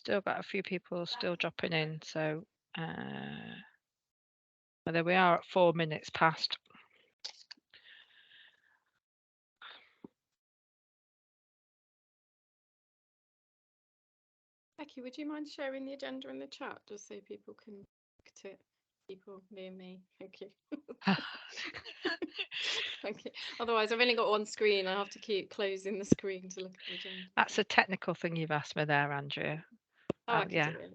Still got a few people still dropping in, so well, there we are at 4 minutes past. Becky, would you mind sharing the agenda in the chat just so people can look at it? People near me. Thank you. Thank you. Otherwise, I've only got one screen. I have to keep closing the screen to look at the agenda. That's a technical thing you've asked me there, Andrea. Oh, I can yeah. do it.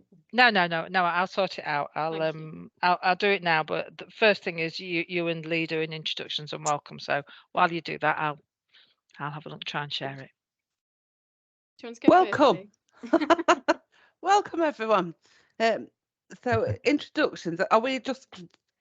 No, I'll sort it out. I'll do it now. But the first thing is you and Lee doing introductions and welcome. So while you do that, I'll have a look, try and share it. Do you want to go Welcome. Welcome, everyone. So introductions. Are we just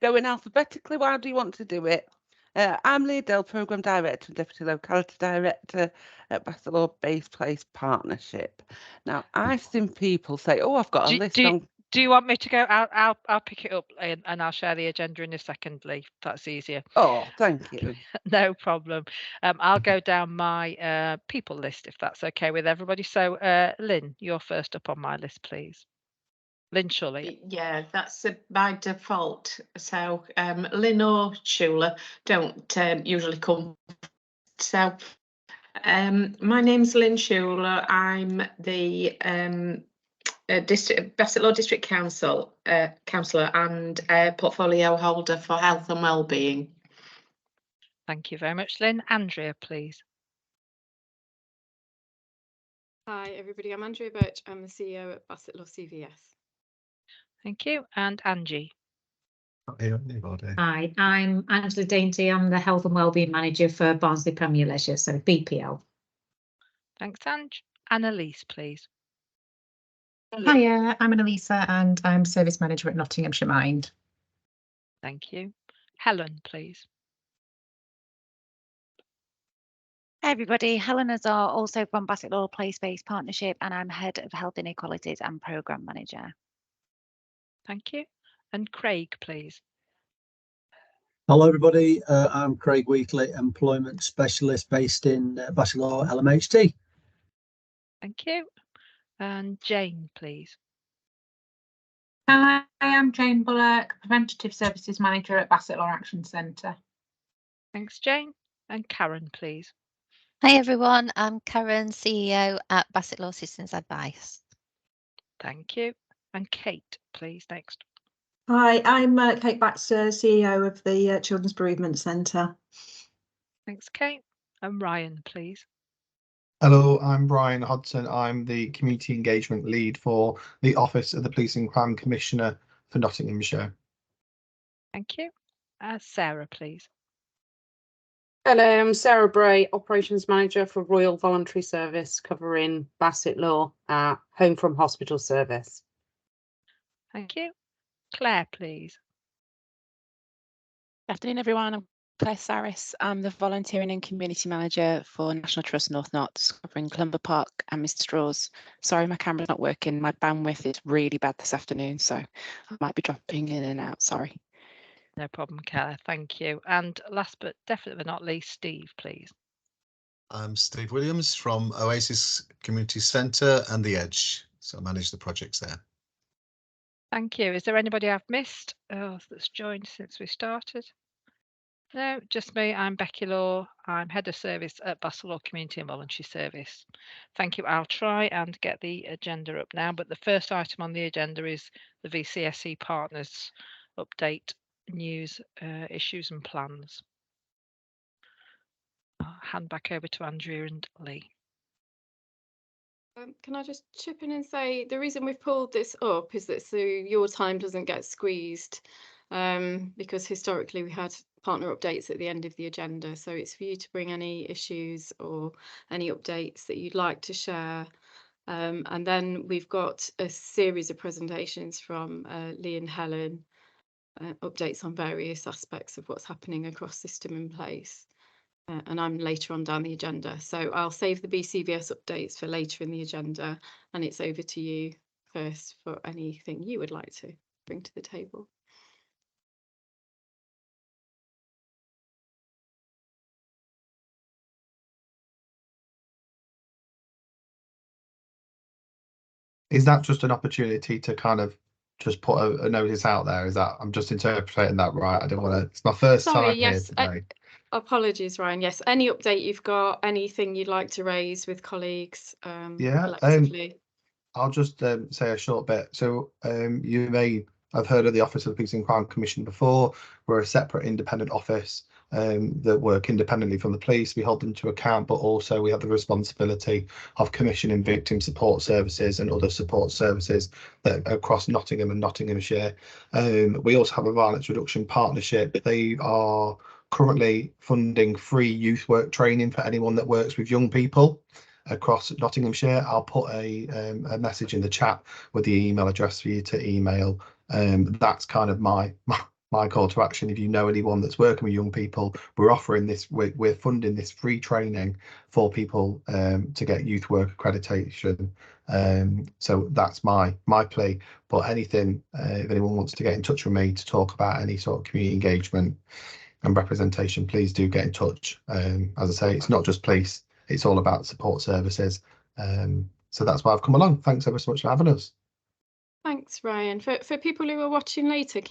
going alphabetically? Why do you want to do it? I'm Lee Dell, Programme Director and Deputy Locality Director at Bassetlaw Base Place Partnership. Now, I've seen people say, "Oh, I've got a list on." Do you want me to go? I'll pick it up and I'll share the agenda in a second, Lee. That's easier. Oh, thank you. No problem. I'll go down my people list if that's okay with everybody. So, Lynn, you're first up on my list, please. Lynn Shully. Yeah, that's by default. So Lynn or Shula don't usually come. So my name's Lynn Shula. I'm the Bassetlaw District Council councillor and portfolio holder for health and wellbeing. Thank you very much, Lynn. Andrea, please. Hi, everybody. I'm Andrea Birch. I'm the CEO at Bassetlaw CVS. Thank you. And Angie. Hi, I'm Angela Dainty. I'm the Health and Wellbeing Manager for Barnsley Premier Leisure, so BPL. Thanks, Ange. Annalise, please. Hiya, I'm Annalisa and I'm Service Manager at Nottinghamshire Mind. Thank you. Helen, please. Hi everybody, Helen Azar, also from Bassetlaw Place-Based Partnership, and I'm Head of Health Inequalities and Programme Manager. Thank you. And Craig, please. Hello everybody, I'm Craig Wheatley, Employment Specialist based in Bassetlaw LMHT. Thank you. And Jane, please. Hi, I'm Jane Bullock, Preventative Services Manager at Bassetlaw Action Centre. Thanks, Jane. And Karen, please. Hi everyone, I'm Karen, CEO at Bassetlaw Citizens Advice. Thank you. And Kate, please, next. Hi, I'm Kate Baxter, CEO of the Children's Bereavement Centre. Thanks, Kate. And Ryan, please. Hello, I'm Brian Hodson. I'm the Community Engagement Lead for the Office of the Police and Crime Commissioner for Nottinghamshire. Thank you. Sarah, please. Hello, I'm Sarah Bray, Operations Manager for Royal Voluntary Service, covering Bassetlaw Home from Hospital Service. Thank you. Claire, please. Good afternoon, everyone. I'm Claire Saris. I'm the Volunteering and Community Manager for National Trust North Notts, covering Clumber Park and Mr Straws. Sorry, my camera's not working. My bandwidth is really bad this afternoon, so I might be dropping in and out. Sorry. No problem, Claire. Thank you. And last but definitely not least, Steve, please. I'm Steve Williams from Oasis Community Centre and The Edge. So I manage the projects there. Thank you. Is there anybody I've missed that's joined since we started? No, just me. I'm Becky Law. I'm Head of Service at Bassetlaw Community and Voluntary Service. Thank you. I'll try and get the agenda up now, but the first item on the agenda is the VCSE Partners update, news, issues and plans. I'll hand back over to Andrea and Lee. Can I just chip in and say the reason we've pulled this up is that so your time doesn't get squeezed, because historically we had partner updates at the end of the agenda. So it's for you to bring any issues or any updates that you'd like to share. And then we've got a series of presentations from Lee and Helen, updates on various aspects of what's happening across system in place. And I'm later on down the agenda. So I'll save the BCVS updates for later in the agenda, and it's over to you first for anything you would like to bring to the table. is that just an opportunity to kind of just put a notice out there? Is that, I'm just interpreting that right? I don't want to, it's my first Sorry, time here yes. today. Apologies, Ryan. Yes, any update you've got, anything you'd like to raise with colleagues Yeah, collectively? I'll just say a short bit. So you may have heard of the Office of the Peace and Crime Commission before. We're a separate independent office that work independently from the police. We hold them to account, but also we have the responsibility of commissioning victim support services and other support services that across Nottingham and Nottinghamshire. We also have a violence reduction partnership. They are currently funding free youth work training for anyone that works with young people across Nottinghamshire. I'll put a message in the chat with the email address for you to email. That's kind of my call to action. If you know anyone that's working with young people, we're offering this, we're funding this free training for people to get youth work accreditation. So that's my plea. But anything, if anyone wants to get in touch with me to talk about any sort of community engagement and representation, please do get in touch. As I say, it's not just police, it's all about support services. So that's why I've come along. Thanks ever so much for having us. Thanks, Ryan. For people who are watching later,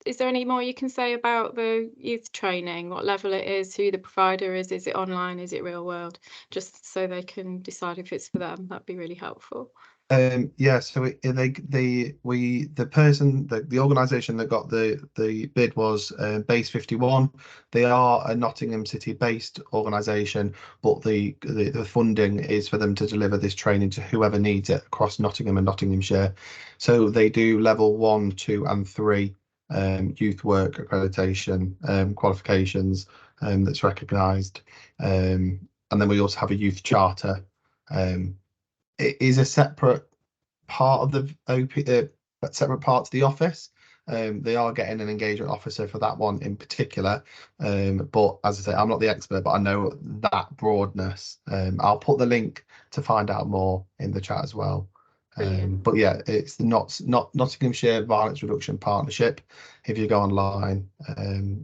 is there any more you can say about the youth training, what level it is, who the provider is it online, is it real world, just so they can decide if it's for them? That'd be really helpful. Yeah, so the organisation that got the bid was Base 51. They are a Nottingham City based organisation, but the funding is for them to deliver this training to whoever needs it across Nottingham and Nottinghamshire. So they do level 1, 2 and 3 youth work accreditation qualifications that's recognised, and then we also have a youth charter. It is a separate part of the separate part to the office. They are getting an engagement officer for that one in particular. But as I say, I'm not the expert, but I know that broadness. I'll put the link to find out more in the chat as well. But yeah, it's the Nottinghamshire Violence Reduction Partnership. If you go online,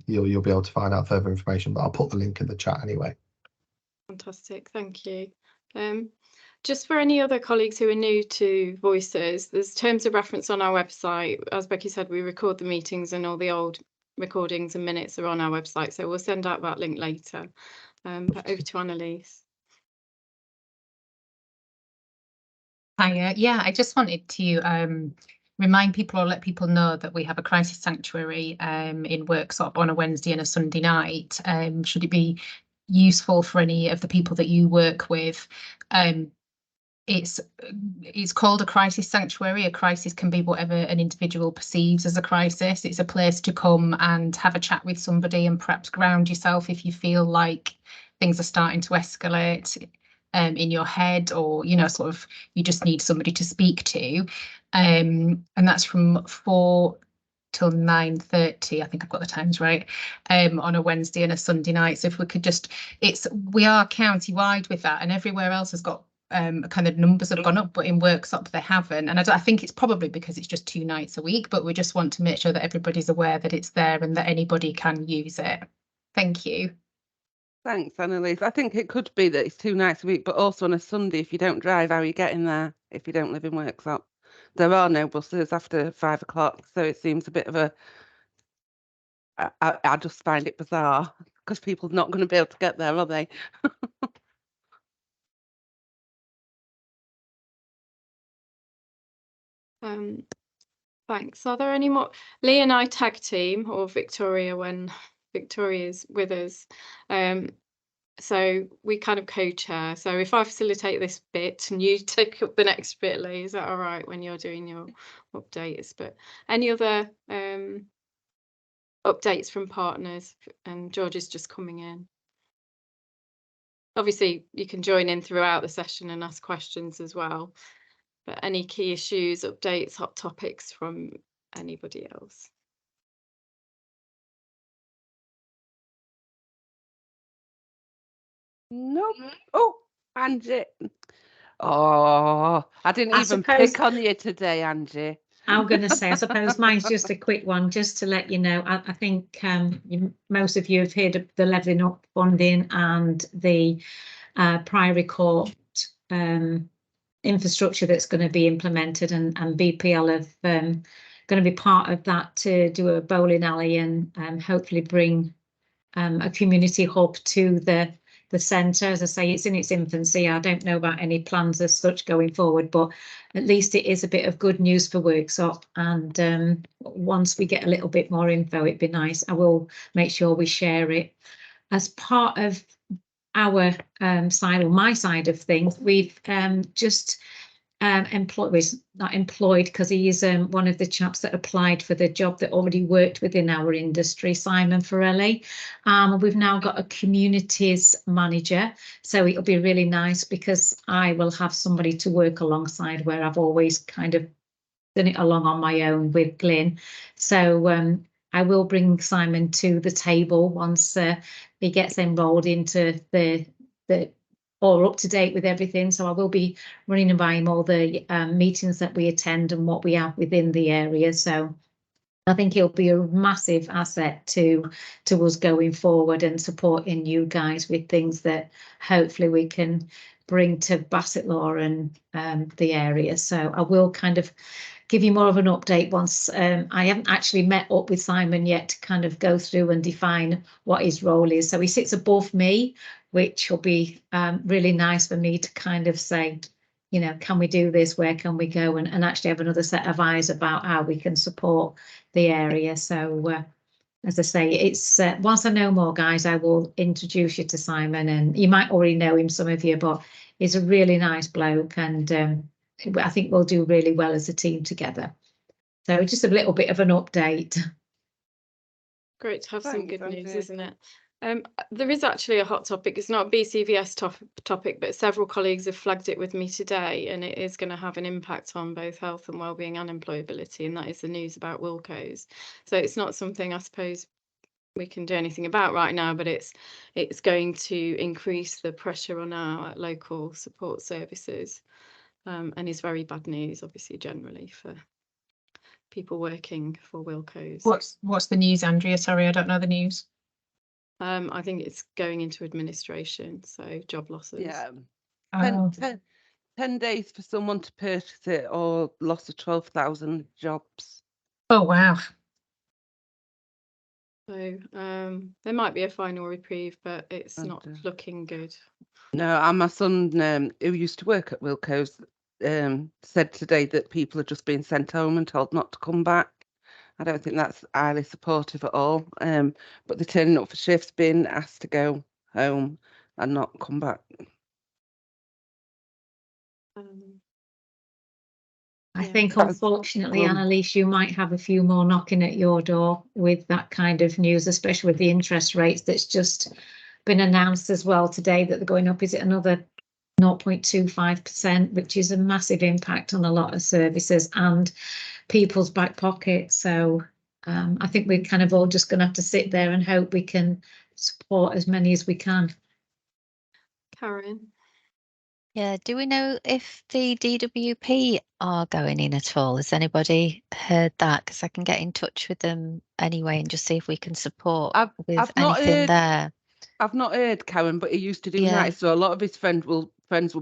you'll be able to find out further information, but I'll put the link in the chat anyway. Fantastic, thank you. Just for any other colleagues who are new to Voices, there's terms of reference on our website. As Becky said, we record the meetings and all the old recordings and minutes are on our website, so we'll send out that link later. But over to Annalise. Hiya. Yeah, I just wanted to remind people or let people know that we have a crisis sanctuary in Worksop on a Wednesday and a Sunday night. Should it be useful for any of the people that you work with? It's called a crisis sanctuary. A crisis can be whatever an individual perceives as a crisis. It's a place to come and have a chat with somebody and perhaps ground yourself if you feel like things are starting to escalate in your head, or sort of you just need somebody to speak to. And that's from 4 till 9:30. I think I've got the times right, on a Wednesday and a Sunday night. So if we could just, we are county-wide with that, and everywhere else has got kind of numbers have gone up, but in Worksop they haven't. And I think it's probably because it's just 2 nights a week, but we just want to make sure that everybody's aware that it's there and that anybody can use it. Thank you. Thanks, Annalise. I think it could be that it's 2 nights a week, but also on a Sunday, if you don't drive, how are you getting there if you don't live in Worksop? There are no buses after 5 o'clock, so it seems a bit of a... I just find it bizarre, because people are not going to be able to get there, are they? Thanks. Are there any more? Lee and I tag team, or Victoria when Victoria's with us. So we kind of co-chair. So if I facilitate this bit and you take up the next bit, Lee, is that all right when you're doing your updates? But any other updates from partners? And George is just coming in. Obviously, you can join in throughout the session and ask questions as well. But any key issues, updates, hot topics from anybody else? Nope. Oh, Angie. Oh, I didn't even pick on you today, Angie. I'm going to say, I suppose mine's just a quick one, just to let you know. I think most of you have heard of the Levelling Up funding and the Priory Court infrastructure that's going to be implemented, and BPL have going to be part of that to do a bowling alley and hopefully bring a community hub to the centre. As I say, it's in its infancy. I don't know about any plans as such going forward, but at least it is a bit of good news for Worksop. And once we get a little bit more info, it'd be nice. I will make sure we share it. As part of our side, or my side of things, we've just employed, well, not employed, because he is one of the chaps that applied for the job that already worked within our industry, Simon Forelli. We've now got a communities manager, so it'll be really nice because I will have somebody to work alongside, where I've always kind of done it along on my own with Glyn. So I will bring Simon to the table once he gets enrolled into the or up to date with everything. So I will be running by him all the meetings that we attend and what we have within the area. So I think it'll be a massive asset to us going forward and supporting you guys with things that hopefully we can bring to Bassetlaw and the area. So I will kind of give you more of an update once. I haven't actually met up with Simon yet to kind of go through and define what his role is. So he sits above me, which will be really nice for me to kind of say, you know, can we do this? Where can we go? And actually have another set of eyes about how we can support the area. So as I say, it's once I know more, guys, I will introduce you to Simon, and you might already know him, some of you, but he's a really nice bloke, and I think we'll do really well as a team together. So just a little bit of an update. Great to have some Thanks, good news, Andrea. isn't it? There is actually a hot topic. It's not a BCVS topic, but several colleagues have flagged it with me today, and it is going to have an impact on both health and wellbeing and employability, and that is the news about Wilco's. So it's not something I suppose we can do anything about right now, but it's going to increase the pressure on our local support services, and is very bad news, obviously, generally for people working for Wilco's. What's the news, Andrea? Sorry, I don't know the news. I think it's going into administration, so job losses. Yeah. Oh. 10 days for someone to purchase it, or loss of 12,000 jobs. Oh, wow. So there might be a final reprieve, but it's not looking good. No, and my son, who used to work at Wilco's, said today that people are just being sent home and told not to come back. I don't think that's highly supportive at all. But they're turning up for shifts, being asked to go home and not come back. I think, unfortunately, Annalise, you might have a few more knocking at your door with that kind of news, especially with the interest rates that's just been announced as well today that they're going up. Is it another 0.25%, which is a massive impact on a lot of services and people's back pockets. So I think we're kind of all just going to have to sit there and hope we can support as many as we can. Karen? Yeah, do we know if the DWP are going in at all? Has anybody heard that? Because I can get in touch with them anyway and just see if we can support with anything there. I've not heard, Karen, but he used to do nights, so a lot of his friends will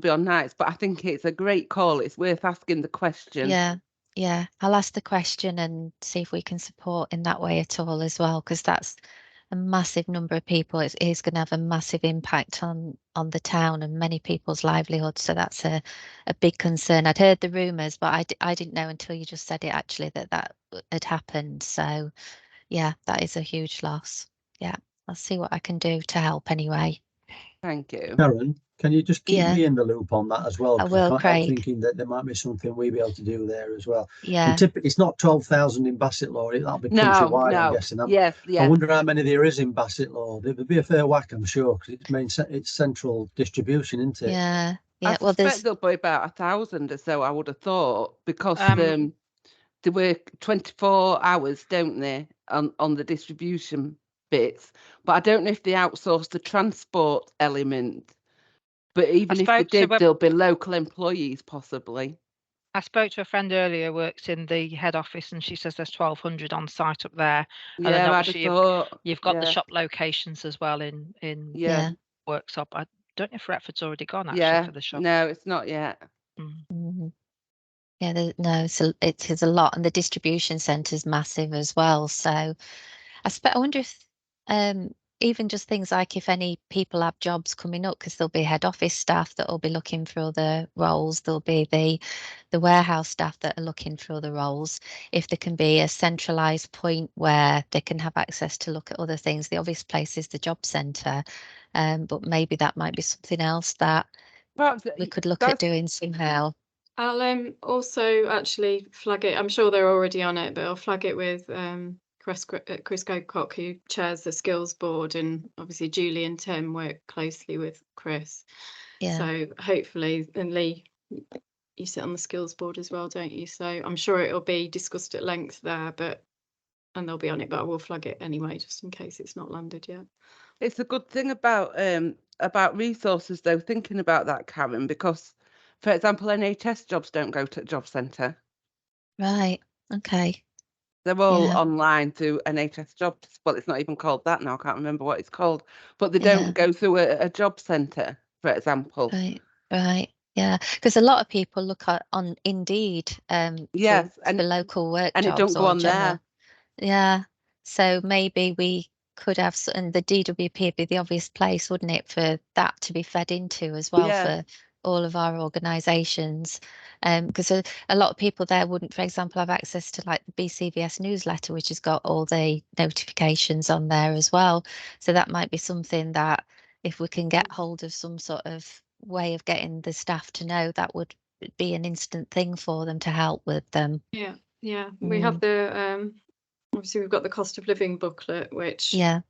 be on nights. But I think it's a great call. It's worth asking the question. Yeah, I'll ask the question and see if we can support in that way at all as well, because that's a massive number of people. It is going to have a massive impact on the town and many people's livelihoods. So that's a big concern. I'd heard the rumours, but I didn't know until you just said it actually that had happened. So yeah, that is a huge loss. Yeah, I'll see what I can do to help anyway. Thank you. Karen, can you just keep me in the loop on that as well? I will, I can't Craig. help thinking that there might be something we'll be able to do there as well. Yeah. It's not 12,000 in Bassetlaw. That'll be countrywide, I'm guessing. Yes. I wonder how many there is in Bassetlaw. There'd be a fair whack, I'm sure, because it's central distribution, isn't it? Yeah. I suspect there'll be about 1,000 or so, I would have thought, because they work 24 hours, don't they, on the distribution bits. But I don't know if they outsource the transport element. But even if they did, there'll be local employees possibly. I spoke to a friend earlier who works in the head office, and she says there's 1,200 on site up there. And then obviously you've got the shop locations as well in Worksop. I don't know if Retford's already gone actually for the shop. No, it's not yet. Yeah, no, so it is a lot, and the distribution centre is massive as well. So I wonder if even just things like if any people have jobs coming up, because there'll be head office staff that will be looking for other roles, there'll be the warehouse staff that are looking for other roles. If there can be a centralised point where they can have access to look at other things, the obvious place is the job centre, but maybe that might be something else that Perhaps we could look at doing somehow. I'll also actually flag it. I'm sure they're already on it, but I'll flag it with Chris Gocock, who chairs the skills board, and obviously Julie and Tim work closely with Chris. Yeah. So hopefully, and Lee, you sit on the skills board as well, don't you? So I'm sure it'll be discussed at length there, and they'll be on it, but I will flag it anyway, just in case it's not landed yet. It's a good thing about resources, though, thinking about that, Karen, because, for example, NHS jobs don't go to a job centre. Right. Okay. They're all Yeah. online through NHS jobs. Well, it's not even called that now. I can't remember what it's called. But they don't go through a job centre, for example. Right. Right. Yeah. Because a lot of people look at on Indeed Yes, for local work and it jobs don't go or on general. there. Yeah. So maybe we could have, and the DWP would be the obvious place, wouldn't it, for that to be fed into as well for all of our organisations. Because a lot of people there wouldn't, for example, have access to like the BCVS newsletter, which has got all the notifications on there as well. So that might be something that if we can get hold of some sort of way of getting the staff to know, that would be an instant thing for them to help with them. Yeah. We have the obviously we've got the cost of living booklet, which it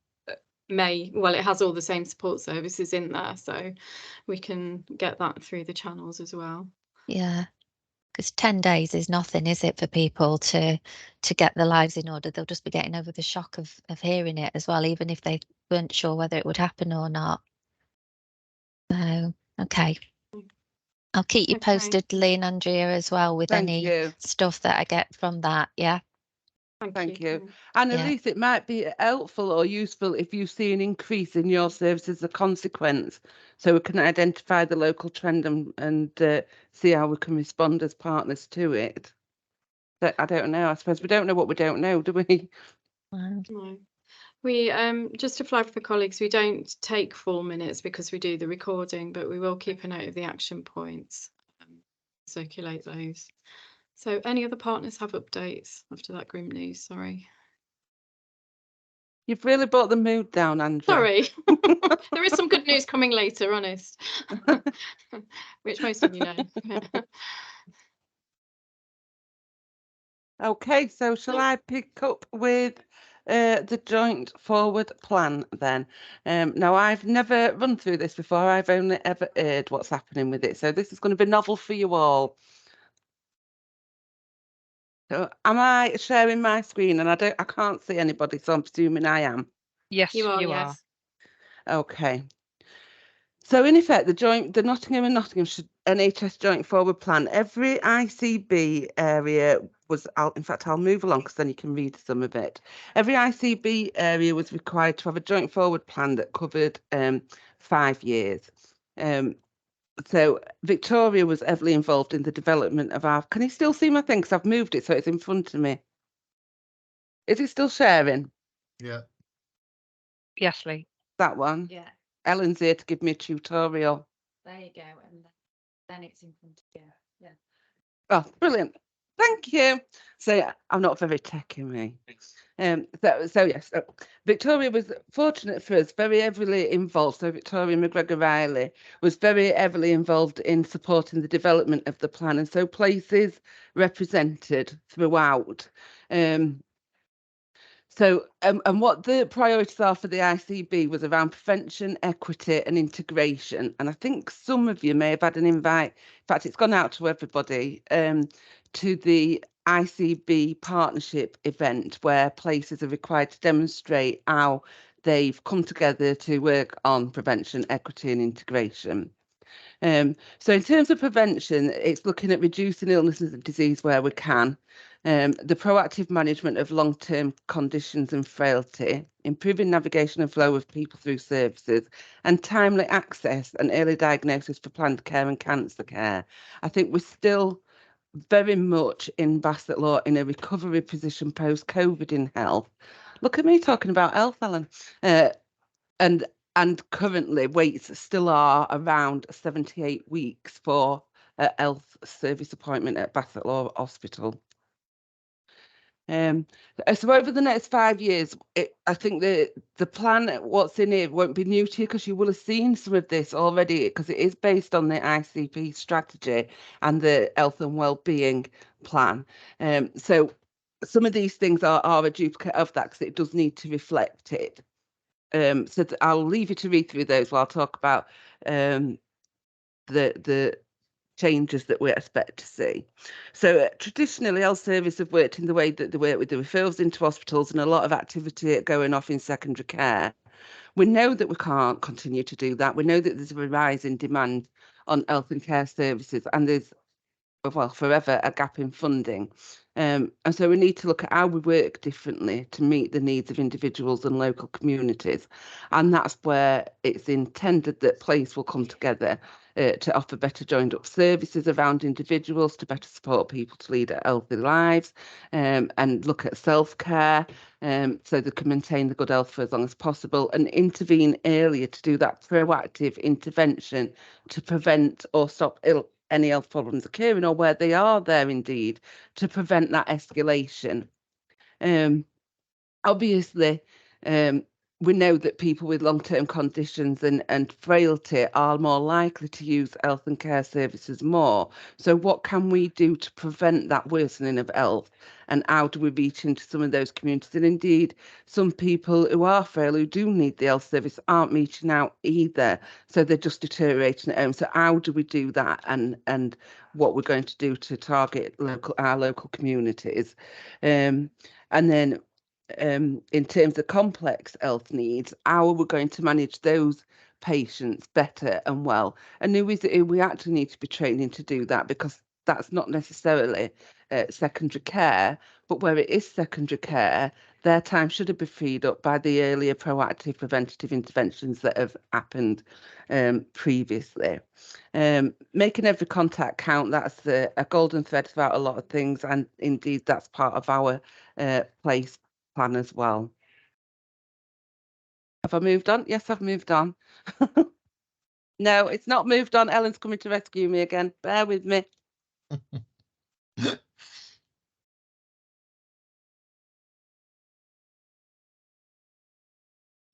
has all the same support services in there, so we can get that through the channels as well. Yeah, because 10 days is nothing, is it, for people to get their lives in order? They'll just be getting over the shock of hearing it as well, even if they weren't sure whether it would happen or not. So, okay. I'll keep you posted, Lee and Andrea, as well, with any stuff that I get from that. Yeah. Thank you. And at least it might be helpful or useful if you see an increase in your service as a consequence, so we can identify the local trend and see how we can respond as partners to it. But I don't know. I suppose we don't know what we don't know, do we? No. We just to flag for colleagues, we don't take 4 minutes because we do the recording, but we will keep a note of the action points, circulate those. So any other partners have updates after that grim news? Sorry. You've really brought the mood down, Andrew. Sorry. There is some good news coming later, honest. Which most of you know. Okay, so shall I pick up with the joint forward plan then? Now, I've never run through this before. I've only ever heard what's happening with it. So this is going to be novel for you all. So am I sharing my screen? And I can't see anybody, so I'm presuming I am. Yes, you are. Okay. So in effect, the Nottingham and Nottinghamshire NHS Joint Forward Plan, every ICB area was, in fact, I'll move along because then you can read some of it. Every ICB area was required to have a joint forward plan that covered 5 years. So Victoria was heavily involved in the development of our, can you still see my thing? Because I've moved it so it's in front of me. Is it still sharing? Yeah. Yes, Lee. That one? Yeah. Ellen's here to give me a tutorial. There you go. And then it's in front of you. Yeah. Oh, brilliant. Thank you. So I'm not very techy, me. So yes, Victoria was fortunate for us, very heavily involved. So Victoria McGregor Riley was very heavily involved in supporting the development of the plan, and so places represented throughout. So, and what the priorities are for the ICB was around prevention, equity and integration. And I think some of you may have had an invite, in fact, it's gone out to everybody, to the ICB partnership event where places are required to demonstrate how they've come together to work on prevention, equity and integration. So in terms of prevention, it's looking at reducing illness and disease where we can, the proactive management of long-term conditions and frailty, improving navigation and flow of people through services, and timely access and early diagnosis for planned care and cancer care. I think we're still very much in Bassetlaw in a recovery position post-COVID in health. Look at me talking about health, Ellen. And currently waits still are around 78 weeks for a health service appointment at Bassetlaw Hospital. So over the next 5 years, I think the plan, what's in it, won't be new to you because you will have seen some of this already, because it is based on the ICP strategy and the health and wellbeing plan. So some of these things are a duplicate of that because it does need to reflect it. So I'll leave you to read through those while I talk about the changes that we expect to see. So traditionally, health services have worked in the way that they work with the referrals into hospitals and a lot of activity going off in secondary care. We know that we can't continue to do that. We know that there's a rise in demand on health and care services, and there's, well, forever a gap in funding. And so we need to look at how we work differently to meet the needs of individuals and local communities. And that's where it's intended that Place will come together to offer better joined up services around individuals to better support people to lead healthy lives, and look at self-care so they can maintain the good health for as long as possible, and intervene earlier to do that proactive intervention to prevent or stop any health problems occurring, or where they are there indeed, to prevent that escalation. Obviously, we know that people with long-term conditions and frailty are more likely to use health and care services more. So what can we do to prevent that worsening of health? And how do we reach into some of those communities? And indeed, some people who are frail, who do need the health service, aren't reaching out either. So they're just deteriorating at home. So how do we do that? And what we're going to do to target our local communities. And then in terms of complex health needs, how are we going to manage those patients better and well? And who is it who we actually need to be training to do that? Because that's not necessarily secondary care, but where it is secondary care, their time should be freed up by the earlier proactive preventative interventions that have happened previously. Making every contact count, that's a golden thread throughout a lot of things, and indeed that's part of our Place plan as well. Have I moved on? Yes, I've moved on. No, it's not moved on. Ellen's coming to rescue me again. Bear with me.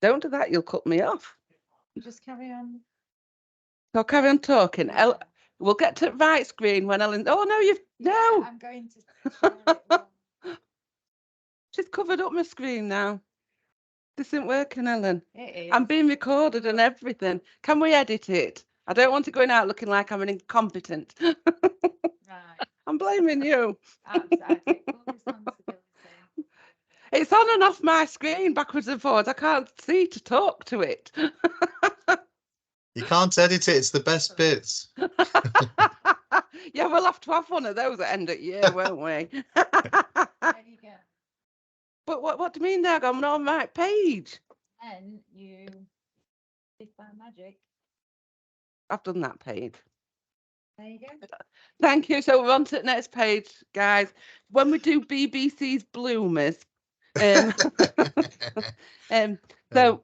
Don't do that, you'll cut me off. You just carry on. So I'll carry on talking. We'll get to the right screen when Ellen. Oh no, no. I'm going to share it. She's covered up my screen now. This isn't working, Ellen. It is. I'm being recorded and everything. Can we edit it? I don't want to go out looking like I'm an incompetent. Right. I'm blaming you. I take full responsibility. It's on and off my screen, backwards and forwards. I can't see to talk to it. You can't edit it. It's the best bits. Yeah, we'll have to have one of those at end of year, won't we? There you go. But what do you mean there? I'm not on the right page. Then you, if by magic, I've done that page. there you go. Thank you. So we're on to the next page, guys. When we do BBC's Bloomers, so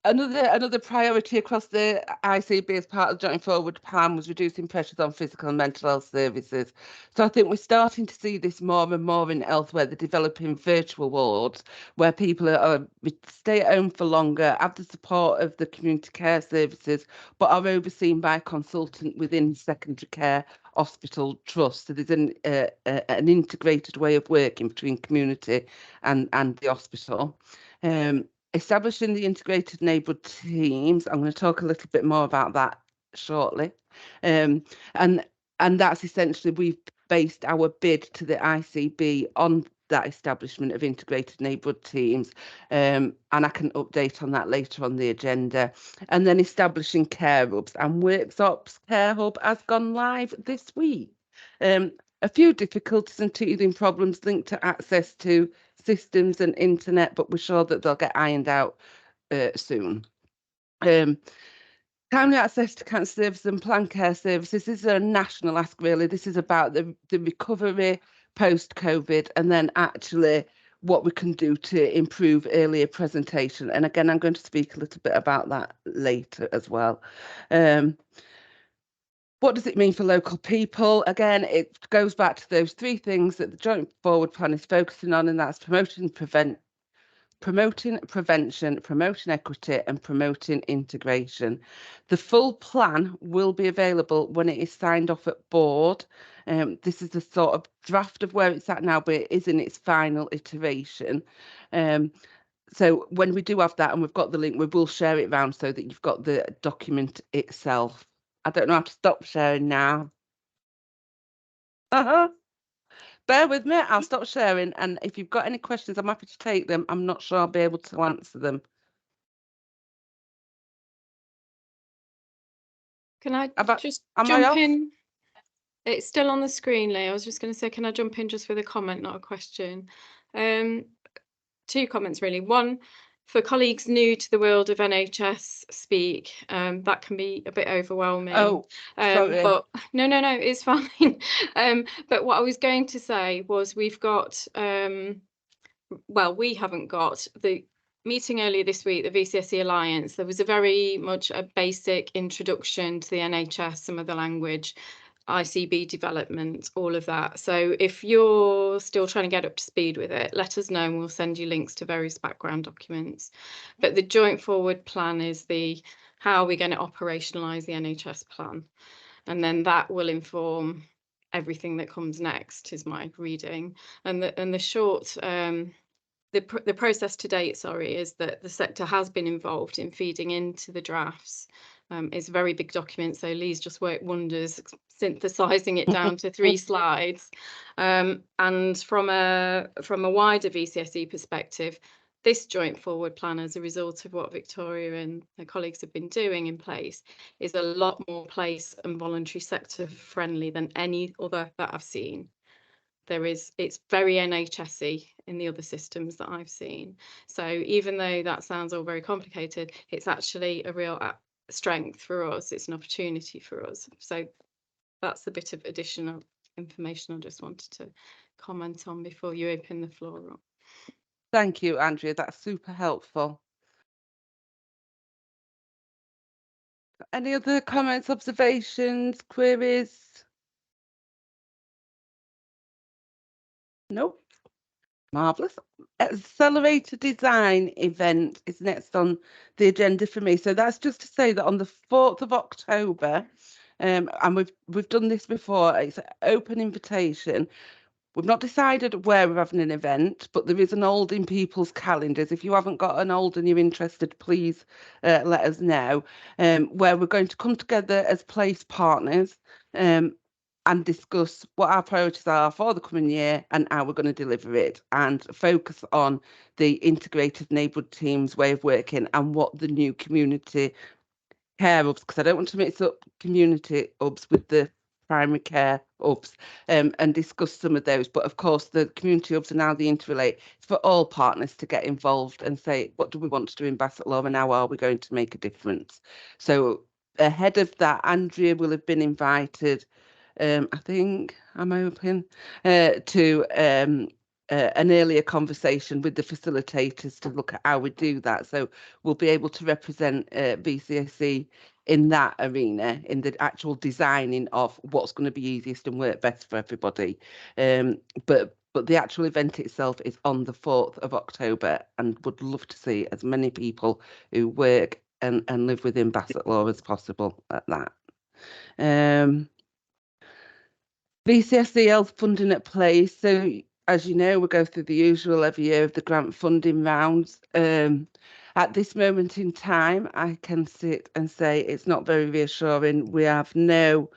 another priority across the ICB as part of the Joint Forward Plan was reducing pressures on physical and mental health services. So I think we're starting to see this more and more in health, where they're developing virtual wards where people are stay at home for longer, have the support of the community care services, but are overseen by a consultant within secondary care hospital trust. So there's an integrated way of working between community and the hospital. Establishing the integrated neighbourhood teams. I'm going to talk a little bit more about that shortly. And that's essentially, we've based our bid to the ICB on that establishment of integrated neighbourhood teams. And I can update on that later on the agenda. And then establishing care hubs, and Worksop's care hub has gone live this week. A few difficulties and teething problems linked to access to systems and internet, but we're sure that they'll get ironed out soon. Timely access to cancer services and planned care services. This is a national ask, really. This is about the recovery post-COVID, and then actually what we can do to improve earlier presentation. And again, I'm going to speak a little bit about that later as well. What does it mean for local people? Again, it goes back to those three things that the Joint Forward Plan is focusing on, and that's promoting prevention, promoting equity, and promoting integration. The full plan will be available when it is signed off at board. This is the sort of draft of where it's at now, but it is in its final iteration. So when we do have that and we've got the link, we will share it around so that you've got the document itself. I don't know how to stop sharing now. Bear with me, I'll stop sharing, and if you've got any questions, I'm happy to take them. I'm not sure I'll be able to answer them. Can I just am I jump off? in? It's still on the screen, Lee. I was just going to say, can I jump in just with a comment, not a question? Two comments, really. One, for colleagues new to the world of NHS speak, that can be a bit overwhelming. Oh, sorry. But no, it's fine. But what I was going to say was we've got, well, we haven't got the meeting earlier this week, the VCSE Alliance. There was a very much a basic introduction to the NHS, some of the language, ICB development, all of that. So if you're still trying to get up to speed with it, let us know and we'll send you links to various background documents. But the Joint Forward Plan is the how are we going to operationalise the NHS plan, and then that will inform everything that comes next, is my reading. And the short the process to date, sorry, is that the sector has been involved in feeding into the drafts. It's a very big document, so Lee's just worked wonders synthesizing it down to 3 slides. And from a wider VCSE perspective, this joint forward plan, as a result of what Victoria and her colleagues have been doing in place, is a lot more place and voluntary sector friendly than any other that I've seen. It's very NHSy in the other systems that I've seen. So even though that sounds all very complicated, it's actually a real strength for us. It's an opportunity for us. So that's a bit of additional information I just wanted to comment on before you open the floor up. Thank you, Andrea. That's super helpful. Any other comments, observations, queries? Nope. Marvellous. Accelerator Design event is next on the agenda for me. So that's just to say that on the 4th of October, and we've done this before, it's an open invitation. We've not decided where we're having an event, but there is an old in people's calendars. If you haven't got an old and you're interested, please let us know. Where we're going to come together as place partners and discuss what our priorities are for the coming year and how we're going to deliver it, and focus on the integrated neighbourhood teams way of working and what the new community care hubs, because I don't want to mix up community hubs with the primary care hubs, and discuss some of those. But of course, the community hubs are now the interrelate. It's for all partners to get involved and say, what do we want to do in Bassetlaw and how are we going to make a difference? So ahead of that, Andrea will have been invited. I think I'm open to an earlier conversation with the facilitators to look at how we do that. So we'll be able to represent BCSE in that arena, in the actual designing of what's going to be easiest and work best for everybody. But the actual event itself is on the 4th of October, and would love to see as many people who work and live within Bassetlaw as possible at that. BCSE health funding at play. So as you know, we go through the usual every year of the grant funding rounds. At this moment in time, I can sit and say it's not very reassuring. We have no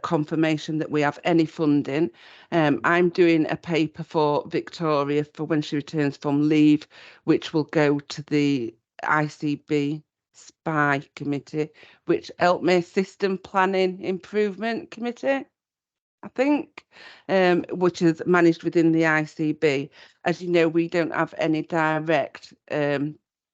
confirmation that we have any funding. I'm doing a paper for Victoria for when she returns from leave, which will go to the ICB SPI committee, which helped me System Planning Improvement Committee. I think, which is managed within the ICB. As you know, we don't have any direct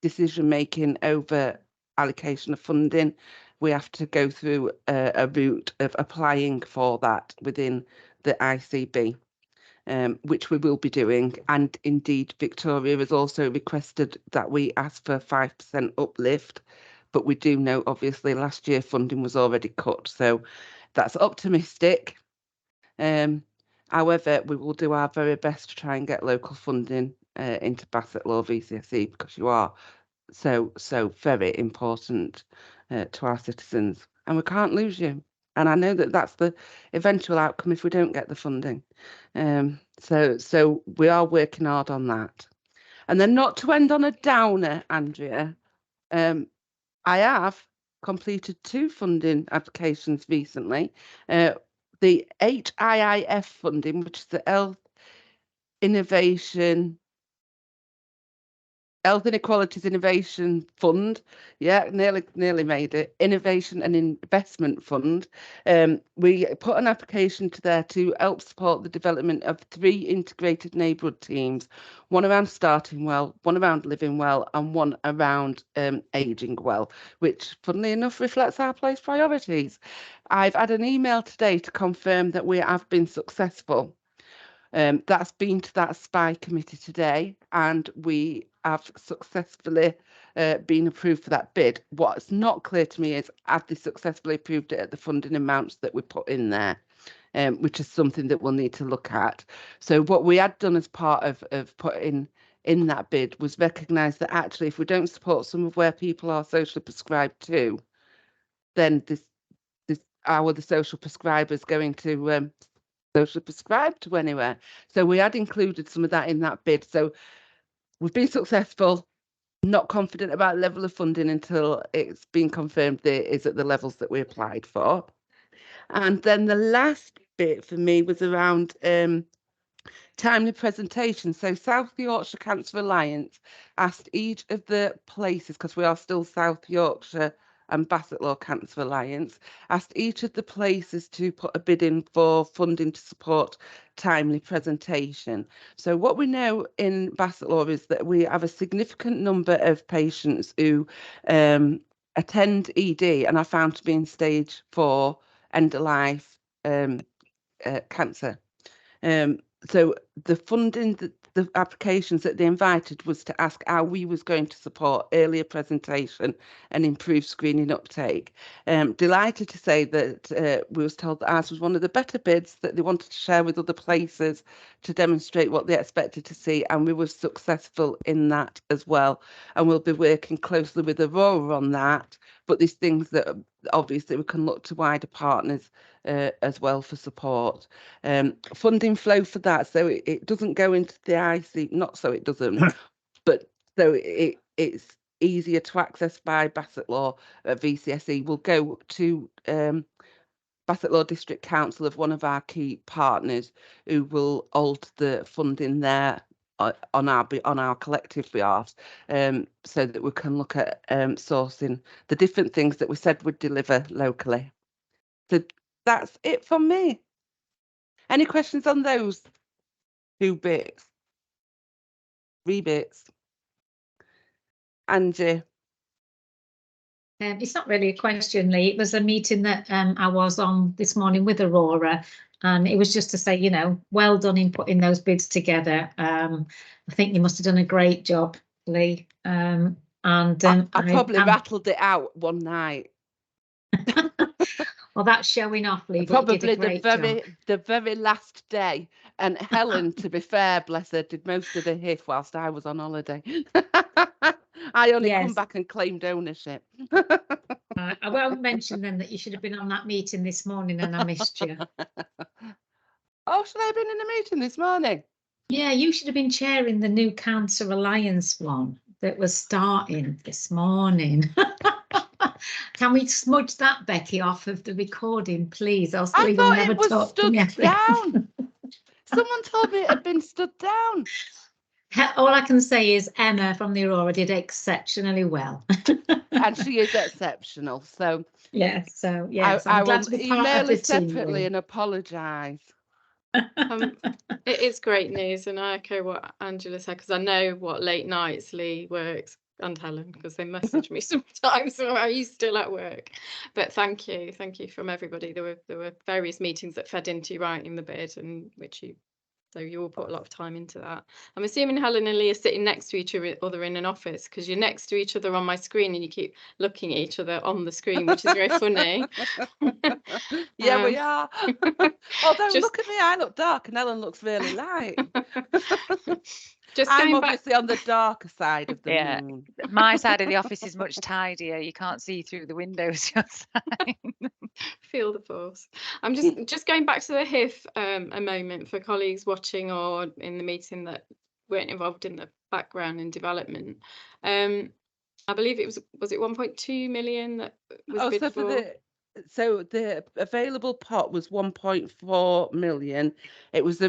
decision making over allocation of funding. We have to go through a route of applying for that within the ICB. Which we will be doing, and indeed Victoria has also requested that we ask for 5% uplift, but we do know obviously last year funding was already cut, so that's optimistic. However, we will do our very best to try and get local funding into Bassetlaw VCSE, because you are so very important to our citizens, and we can't lose you. And I know that that's the eventual outcome if we don't get the funding. So we are working hard on that. And then, not to end on a downer, Andrea, I have completed 2 funding applications recently. The HIIF funding, which is the Health Inequalities Innovation Fund, yeah, nearly made it. Innovation and Investment Fund. We put an application to there to help support the development of 3 integrated neighbourhood teams, one around starting well, one around living well, and one around ageing well, which, funnily enough, reflects our place priorities. I've had an email today to confirm that we have been successful. That's been to that SPI committee today, and we have successfully been approved for that bid. What's not clear to me is, have they successfully approved it at the funding amounts that we put in there, which is something that we'll need to look at. So what we had done as part of putting in that bid was recognise that actually if we don't support some of where people are socially prescribed to, then the social prescribers going to socially prescribed to anywhere. So we had included some of that in that bid. So we've been successful, not confident about level of funding until it's been confirmed that it is at the levels that we applied for. And then the last bit for me was around timely presentation. So South Yorkshire Cancer Alliance asked each of the places, because we are still South Yorkshire and Bassetlaw Cancer Alliance, asked each of the places to put a bid in for funding to support timely presentation. So what we know in Bassetlaw is that we have a significant number of patients who attend ED and are found to be in stage 4 end of life cancer. So the funding, the applications that they invited was to ask how we was going to support earlier presentation and improve screening uptake. Delighted to say that we was told that ours was one of the better bids, that they wanted to share with other places to demonstrate what they expected to see, and we were successful in that as well. And we'll be working closely with Aurora on that, but there's things that obviously we can look to wider partners as well for support. Funding flow for that, so it doesn't go into the IC, not so it doesn't, but so it's easier to access by Bassetlaw VCSE, will go to Bassetlaw District Council of one of our key partners, who will hold the funding there on our collective behalf, so that we can look at sourcing the different things that we said would deliver locally. So that's it from me. Any questions on those 2 bits? 3 bits? Angie? It's not really a question, Lee. It was a meeting that I was on this morning with Aurora, and it was just to say, you know, well done in putting those bids together. I think you must have done a great job, Lee. I probably rattled it out one night. Well, that's showing off, Lee. Probably the very last day. And Helen, to be fair, bless her, did most of the HIF whilst I was on holiday. I only come back and claimed ownership. I won't mention then that you should have been on that meeting this morning and I missed you. Oh, should I have been in a meeting this morning? Yeah, you should have been chairing the new Cancer Alliance one that was starting this morning. Can we smudge that, Becky, off of the recording, please? Else I thought never it was talk stood down. Someone told me it had been stood down. All I can say is Emma from the Aurora did exceptionally well. And she is exceptional. So Yeah, so yes, I I'm glad will to be part email of her the team. separately Lynn. and apologise. It is great news, and I echo what Angela said, because I know what late nights Lee works and Helen, because they message me sometimes, so are you still at work? But thank you from everybody. There were various meetings that fed into writing the bid, and so you all put a lot of time into that. I'm assuming Helen and Lee are sitting next to each other in an office, because you're next to each other on my screen and you keep looking at each other on the screen, which is very funny. Yeah, we are. Although just look at me, I look dark and Ellen looks really light. just I'm going back. obviously on the darker side of the Yeah. moon. My side of the office is much tidier. You can't see through the windows your side. Feel the force. I'm just going back to the HIF a moment for colleagues watching or in the meeting that weren't involved in the background and development. I believe it was it 1.2 million that was bid for? So the available pot was 1.4 million. It was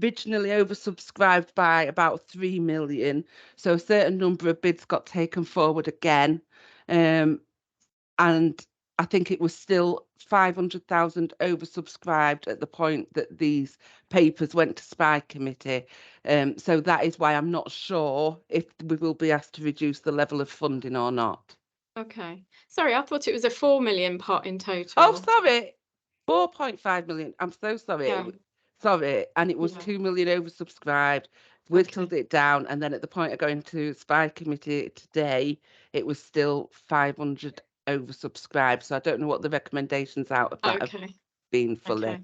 originally oversubscribed by about 3 million. So a certain number of bids got taken forward again. And I think it was still 500,000 oversubscribed at the point that these papers went to SPI committee. So that is why I'm not sure if we will be asked to reduce the level of funding or not. Okay. Sorry, I thought it was a 4 million pot in total. Oh, sorry. 4.5 million. I'm so sorry. Yeah. Sorry. And it was Yeah. 2 million oversubscribed. Whittled it down. And then at the point of going to SPI committee today, it was still 500 oversubscribed. So I don't know what the recommendations out of that have been fully. Okay.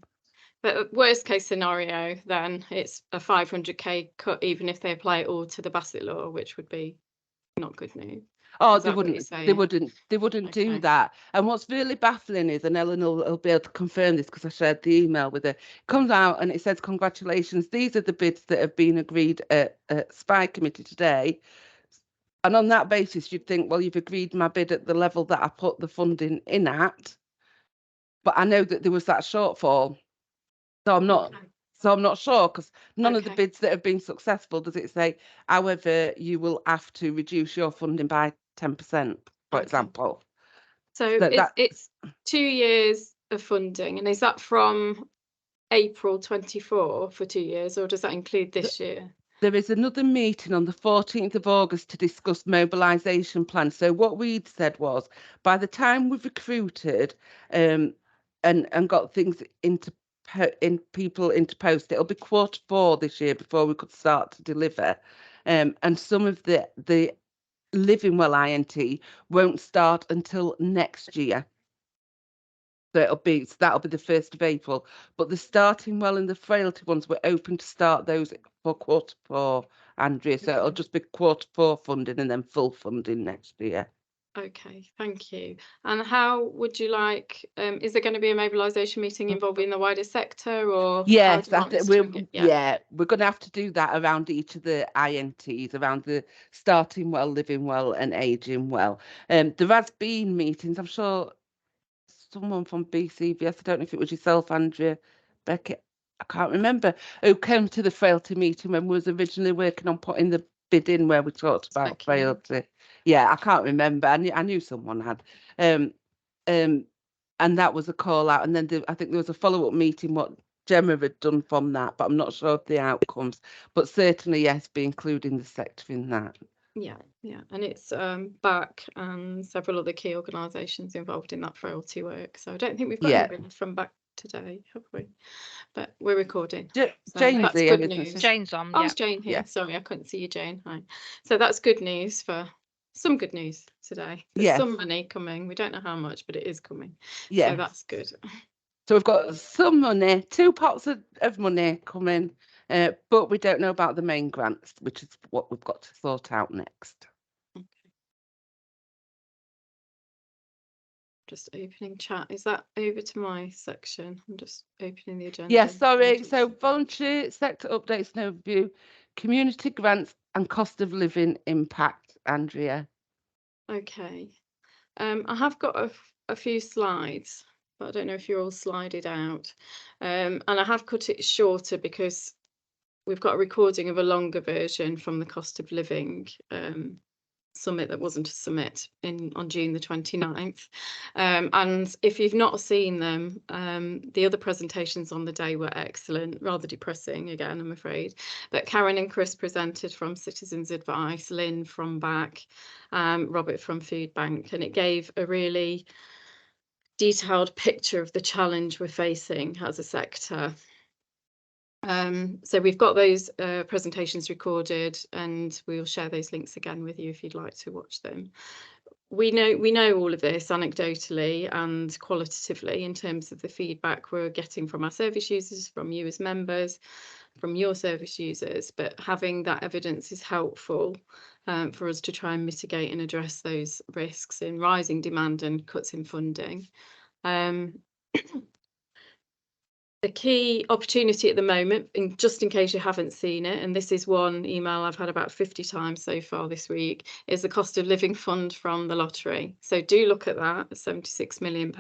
But worst case scenario, then it's a 500k cut, even if they apply it all to the Bassetlaw, which would be not good news. Oh, Is they that what you're wouldn't. They saying? wouldn't. They wouldn't do Okay. that. And what's really baffling is, and Ellen will be able to confirm this because I shared the email with her. It comes out and it says, "Congratulations, these are the bids that have been agreed at SPI committee today." And on that basis, you'd think, well, you've agreed my bid at the level that I put the funding in at. But I know that there was that shortfall, so I'm not. Okay. So I'm not sure, because none of the Okay. bids that have been successful does it say, however, you will have to reduce your funding by 10%, for Okay. example. So it's 2 years of funding, and is that from April 24 for 2 years, or does that include this year? There is another meeting on the 14th of August to discuss mobilisation plans. So what we'd said was, by the time we've recruited and got things people into post, it'll be Q4 this year before we could start to deliver. And some of the Living Well INT won't start until next year. So that'll be the 1st of April. But the Starting Well and the Frailty ones, we're open to start those for Q4, Andrea. So it'll just be Q4 funding and then full funding next year. Okay, thank you. And how would you like, is there going to be a mobilisation meeting involving the wider sector, or Yes, we're going to have to do that around each of the INTs, around the Starting Well, Living Well and Ageing Well. There has been meetings, I'm sure someone from BCBS, I don't know if it was yourself, Andrea, Beckett, I can't remember, who came to the frailty meeting when we was originally working on putting the bid in where we talked about frailty. Yeah, I can't remember. I knew someone had. And that was a call out. And then I think there was a follow-up meeting what Gemma had done from that, but I'm not sure of the outcomes. But certainly, yes, be including the sector in that. Yeah, and it's BAC and several other key organisations involved in that frailty work. So I don't think we've got anybody from BAC today, have we? But we're recording. So Jane's that's here, good isn't news. she? Jane's on. Oh, is Jane here? Sorry, I couldn't see you, Jane. Hi. So that's good news some good news today. There's some money coming. We don't know how much, but it is coming. So that's good. So we've got some money, 2 pots of money coming, but we don't know about the main grants, which is what we've got to sort out next. Okay. Just opening chat. Is that over to my section? I'm just opening the agenda. Yeah, sorry. So voluntary sector updates and overview, community grants and cost of living impact, Andrea. Okay. I have got a few slides, but I don't know if you're all slided out. And I have cut it shorter because we've got a recording of a longer version from the cost of living summit that wasn't a summit on June the 29th. And if you've not seen them, the other presentations on the day were excellent, rather depressing again, I'm afraid. But Karen and Chris presented from Citizens Advice, Lynn from BAC, Robert from Food Bank, and it gave a really detailed picture of the challenge we're facing as a sector. So we've got those presentations recorded, and we'll share those links again with you if you'd like to watch them. We know all of this anecdotally and qualitatively in terms of the feedback we're getting from our service users, from you as members, from your service users, but having that evidence is helpful for us to try and mitigate and address those risks in rising demand and cuts in funding. The key opportunity at the moment, just in case you haven't seen it, and this is one email I've had about 50 times so far this week, is the cost of living fund from the lottery. So do look at that, £76 million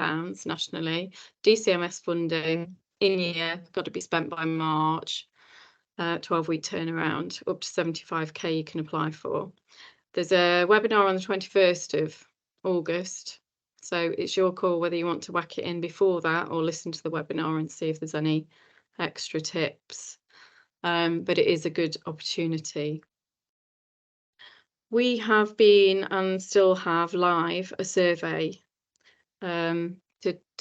nationally, DCMS funding in year, got to be spent by March, 12-week turnaround, up to 75k you can apply for. There's a webinar on the 21st of August. So it's your call whether you want to whack it in before that or listen to the webinar and see if there's any extra tips. But it is a good opportunity. We have been and still have live a survey to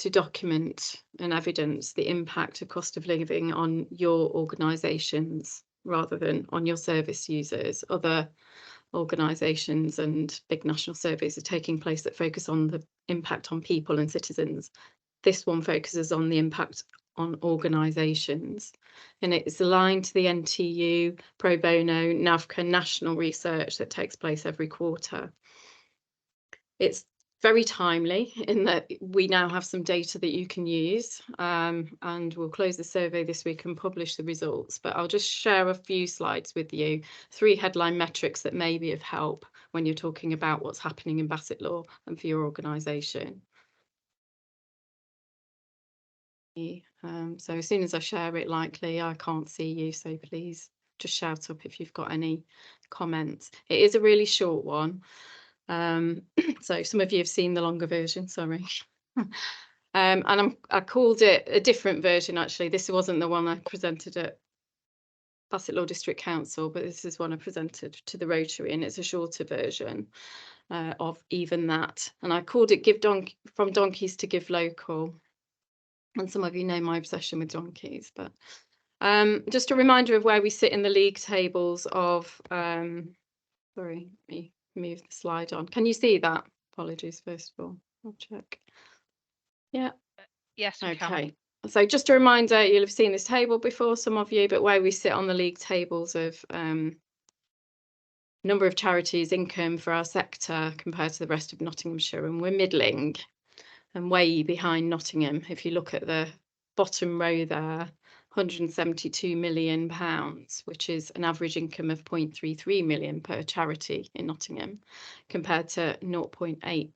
document and evidence the impact of cost of living on your organisations rather than on your service users. Other organisations and big national surveys are taking place that focus on the impact on people and citizens. This one focuses on the impact on organisations, and it's aligned to the NTU pro bono NAVCA national research that takes place every quarter. It's very timely in that we now have some data that you can use, and we'll close the survey this week and publish the results, but I'll just share a few slides with you, 3 headline metrics that may be of help when you're talking about what's happening in Bassetlaw and for your organisation. So as soon as I share it, likely I can't see you, so please just shout up if you've got any comments. It is a really short one. So some of you have seen the longer version, sorry. And I called it a different version, actually. This wasn't the one I presented at Bassetlaw District Council, but this is one I presented to the Rotary, and it's a shorter version of even that. And I called it From Donkeys to Give Local. And some of you know my obsession with donkeys, but just a reminder of where we sit in the league tables of, sorry, let me move the slide on. Can you see that? Apologies, first of all, I'll check. Yeah. Yes, we can. Okay. So just a reminder, you'll have seen this table before, some of you, but where we sit on the league tables of number of charities, income for our sector compared to the rest of Nottinghamshire, and we're middling and way behind Nottingham. If you look at the bottom row there, £172 million, which is an average income of 0.33 million per charity in Nottingham, compared to 0.08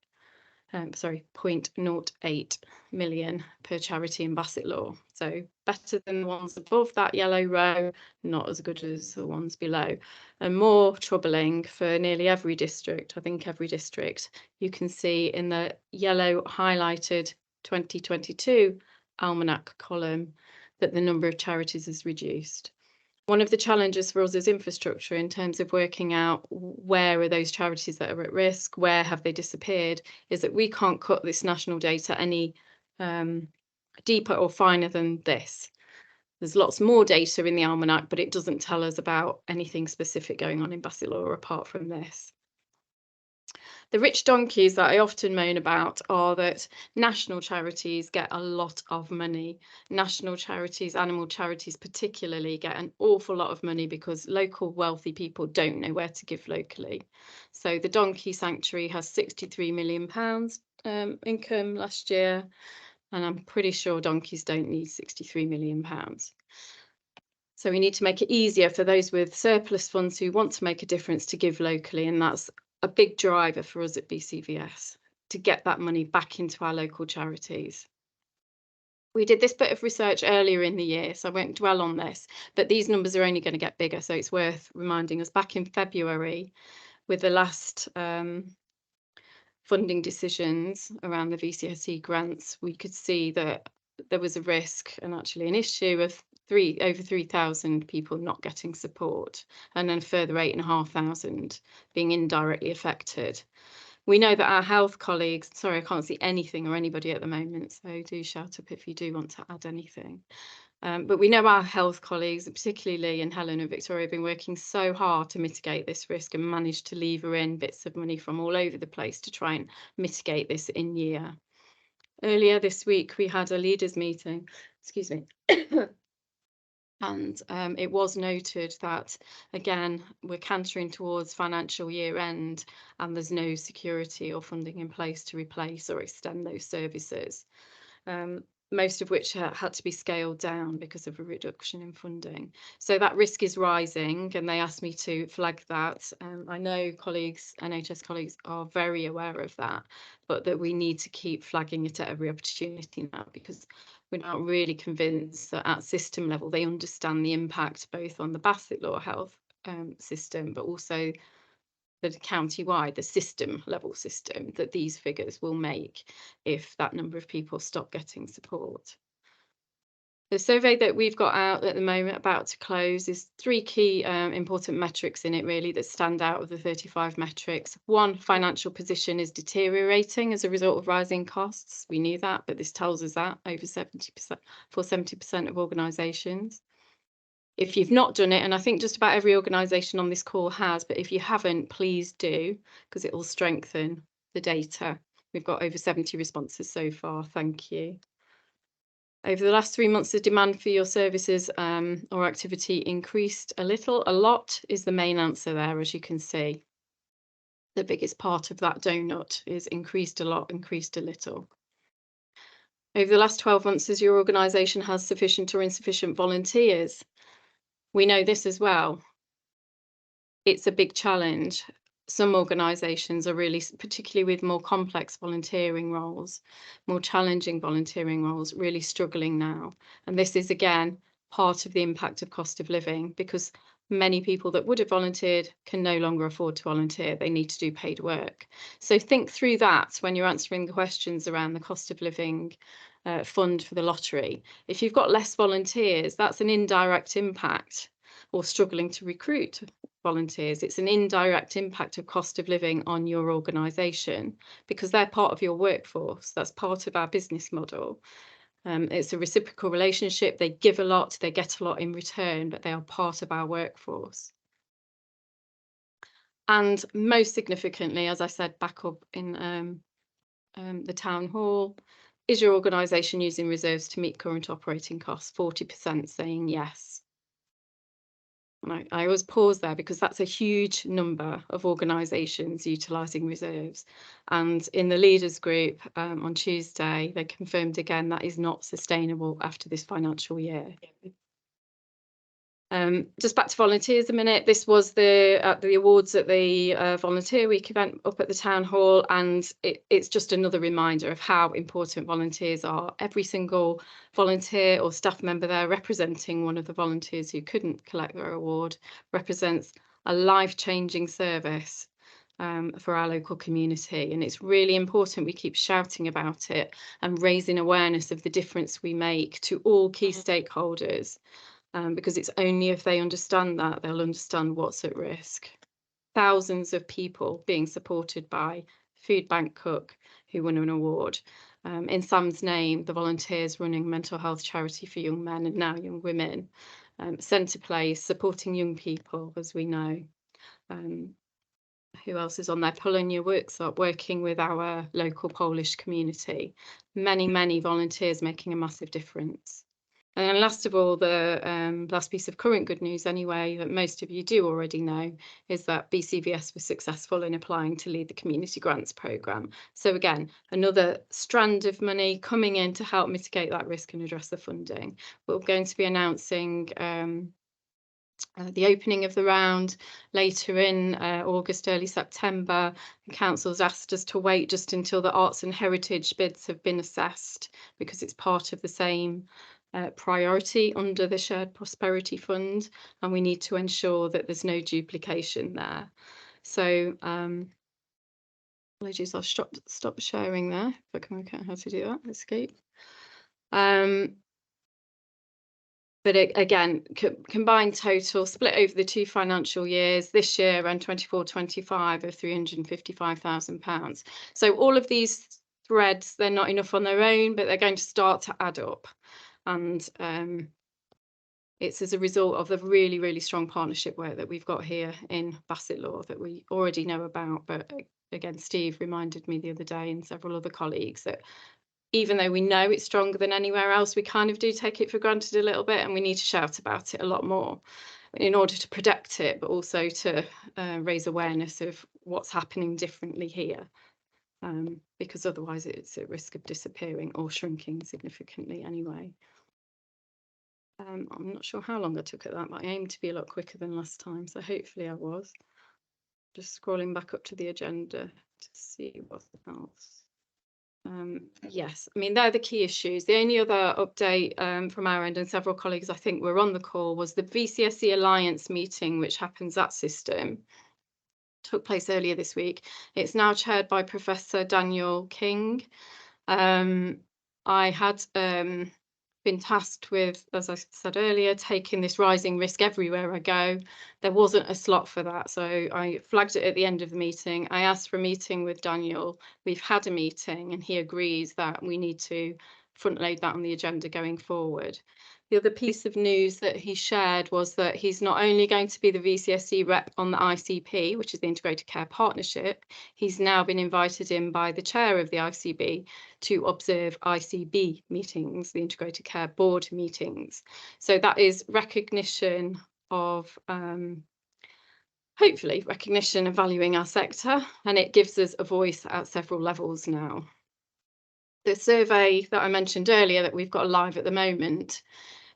million per charity in Bassetlaw. So better than the ones above that yellow row, not as good as the ones below. And more troubling for nearly every district, I think every district, you can see in the yellow highlighted 2022 almanac column that the number of charities is reduced. One of the challenges for us as infrastructure in terms of working out where are those charities that are at risk, where have they disappeared, is that we can't cut this national data any deeper or finer than this. There's lots more data in the almanac, but it doesn't tell us about anything specific going on in Bassetlaw apart from this. The rich donkeys that I often moan about are that national charities get a lot of money. National charities, animal charities particularly, get an awful lot of money because local wealthy people don't know where to give locally. So the Donkey Sanctuary has £63 million income last year, and I'm pretty sure donkeys don't need £63 million. So we need to make it easier for those with surplus funds who want to make a difference to give locally, and that's a big driver for us at BCVS, to get that money back into our local charities. We did this bit of research earlier in the year, so I won't dwell on this, but these numbers are only going to get bigger, so it's worth reminding us. Back in February, with the last funding decisions around the VCSE grants, we could see that there was a risk and actually an issue of over 3,000 people not getting support, and then a further 8,500 being indirectly affected. We know that our health colleagues, sorry, I can't see anything or anybody at the moment, so do shout up if you do want to add anything. But we know our health colleagues, particularly Lee and Helen and Victoria, have been working so hard to mitigate this risk and managed to lever in bits of money from all over the place to try and mitigate this in year. Earlier this week, we had a leaders meeting, excuse me, and it was noted that, again, we're cantering towards financial year end and there's no security or funding in place to replace or extend those services, most of which had to be scaled down because of a reduction in funding. So that risk is rising, and they asked me to flag that. I know colleagues, NHS colleagues, are very aware of that, but that we need to keep flagging it at every opportunity now, because we're not really convinced that at system level they understand the impact both on the Bassetlaw health system, but also the county-wide, the system level system, that these figures will make if that number of people stop getting support. The survey that we've got out at the moment, about to close, is 3 key important metrics in it really that stand out of the 35 metrics. One, financial position is deteriorating as a result of rising costs. We knew that, but this tells us that over 70% for 70% of organisations. If you've not done it, and I think just about every organisation on this call has, but if you haven't, please do, because it will strengthen the data. We've got over 70 responses so far. Thank you. Over the last 3 months, the demand for your services or activity increased a little. A lot is the main answer there, as you can see. The biggest part of that donut is increased a lot, increased a little. Over the last 12 months, as your organisation has sufficient or insufficient volunteers, we know this as well. It's a big challenge. Some organisations are really, particularly with more complex volunteering roles, more challenging volunteering roles, really struggling now. And this is, again, part of the impact of cost of living, because many people that would have volunteered can no longer afford to volunteer. They need to do paid work. So think through that when you're answering the questions around the cost of living fund for the lottery. If you've got less volunteers, that's an indirect impact, or struggling to recruit volunteers. It's an indirect impact of cost of living on your organisation, because they're part of your workforce. That's part of our business model. It's a reciprocal relationship. They give a lot, they get a lot in return, but they are part of our workforce. And most significantly, as I said back up in the town hall, is your organisation using reserves to meet current operating costs? 40% saying yes. And I always pause there, because that's a huge number of organisations utilising reserves. And in the leaders group on Tuesday, they confirmed again that is not sustainable after this financial year. Just back to volunteers a minute. This was the awards at the Volunteer Week event up at the Town Hall, and it's just another reminder of how important volunteers are. Every single volunteer or staff member there representing one of the volunteers who couldn't collect their award represents a life-changing service for our local community, and it's really important we keep shouting about it and raising awareness of the difference we make to all key stakeholders. Because it's only if they understand that they'll understand what's at risk. Thousands of people being supported by Food Bank Cook, who won an award. In Sam's name, the volunteers running mental health charity for young men and now young women. Centre Place, supporting young people, as we know. Who else is on there? Polonia Workshop, working with our local Polish community. Many, many volunteers making a massive difference. And then last of all, the last piece of current good news anyway, that most of you do already know, is that BCVS was successful in applying to lead the Community Grants Programme. So again, another strand of money coming in to help mitigate that risk and address the funding. We're going to be announcing the opening of the round later in August, early September. The council's asked us to wait just until the arts and heritage bids have been assessed, because it's part of the same priority under the Shared Prosperity Fund, and we need to ensure that there's no duplication there. So apologies, I'll stop sharing there if I can work out how to do that. Escape. But again, combined total split over the 2 financial years, this year around 24-25 of £355,000. So all of these threads, they're not enough on their own, but they're going to start to add up. And it's as a result of the really, really strong partnership work that we've got here in Bassetlaw that we already know about. But again, Steve reminded me the other day, and several other colleagues, that even though we know it's stronger than anywhere else, we kind of do take it for granted a little bit, and we need to shout about it a lot more in order to protect it, but also to raise awareness of what's happening differently here, because otherwise it's at risk of disappearing or shrinking significantly anyway. I'm not sure how long I took at that, but I aimed to be a lot quicker than last time, so hopefully I was. Just scrolling back up to the agenda to see what else. Yes, I mean, they're the key issues. The only other update from our end, and several colleagues I think were on the call, was the VCSE Alliance meeting, which happens at System. Took place earlier this week. It's now chaired by Professor Daniel King. I had been tasked with, as I said earlier, taking this rising risk everywhere I go. There wasn't a slot for that, so I flagged it at the end of the meeting. I asked for a meeting with Daniel. We've had a meeting and he agrees that we need to front load that on the agenda going forward. The other piece of news that he shared was that he's not only going to be the VCSE rep on the ICP, which is the Integrated Care Partnership, he's now been invited in by the chair of the ICB to observe ICB meetings, the Integrated Care Board meetings. So that is recognition of, hopefully, recognition of valuing our sector, and it gives us a voice at several levels now. The survey that I mentioned earlier that we've got live at the moment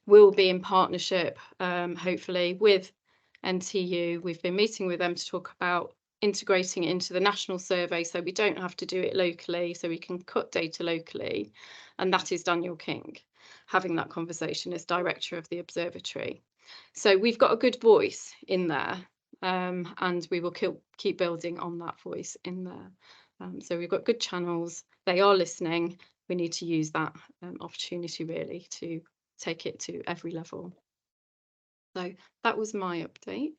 will be in partnership, hopefully, with NTU. We've been meeting with them to talk about integrating it into the national survey, so we don't have to do it locally, so we can cut data locally. And that is Daniel King having that conversation as director of the observatory. So we've got a good voice in there, and we will keep building on that voice in there. So we've got good channels. They are listening. We need to use that opportunity really to take it to every level. So that was my update.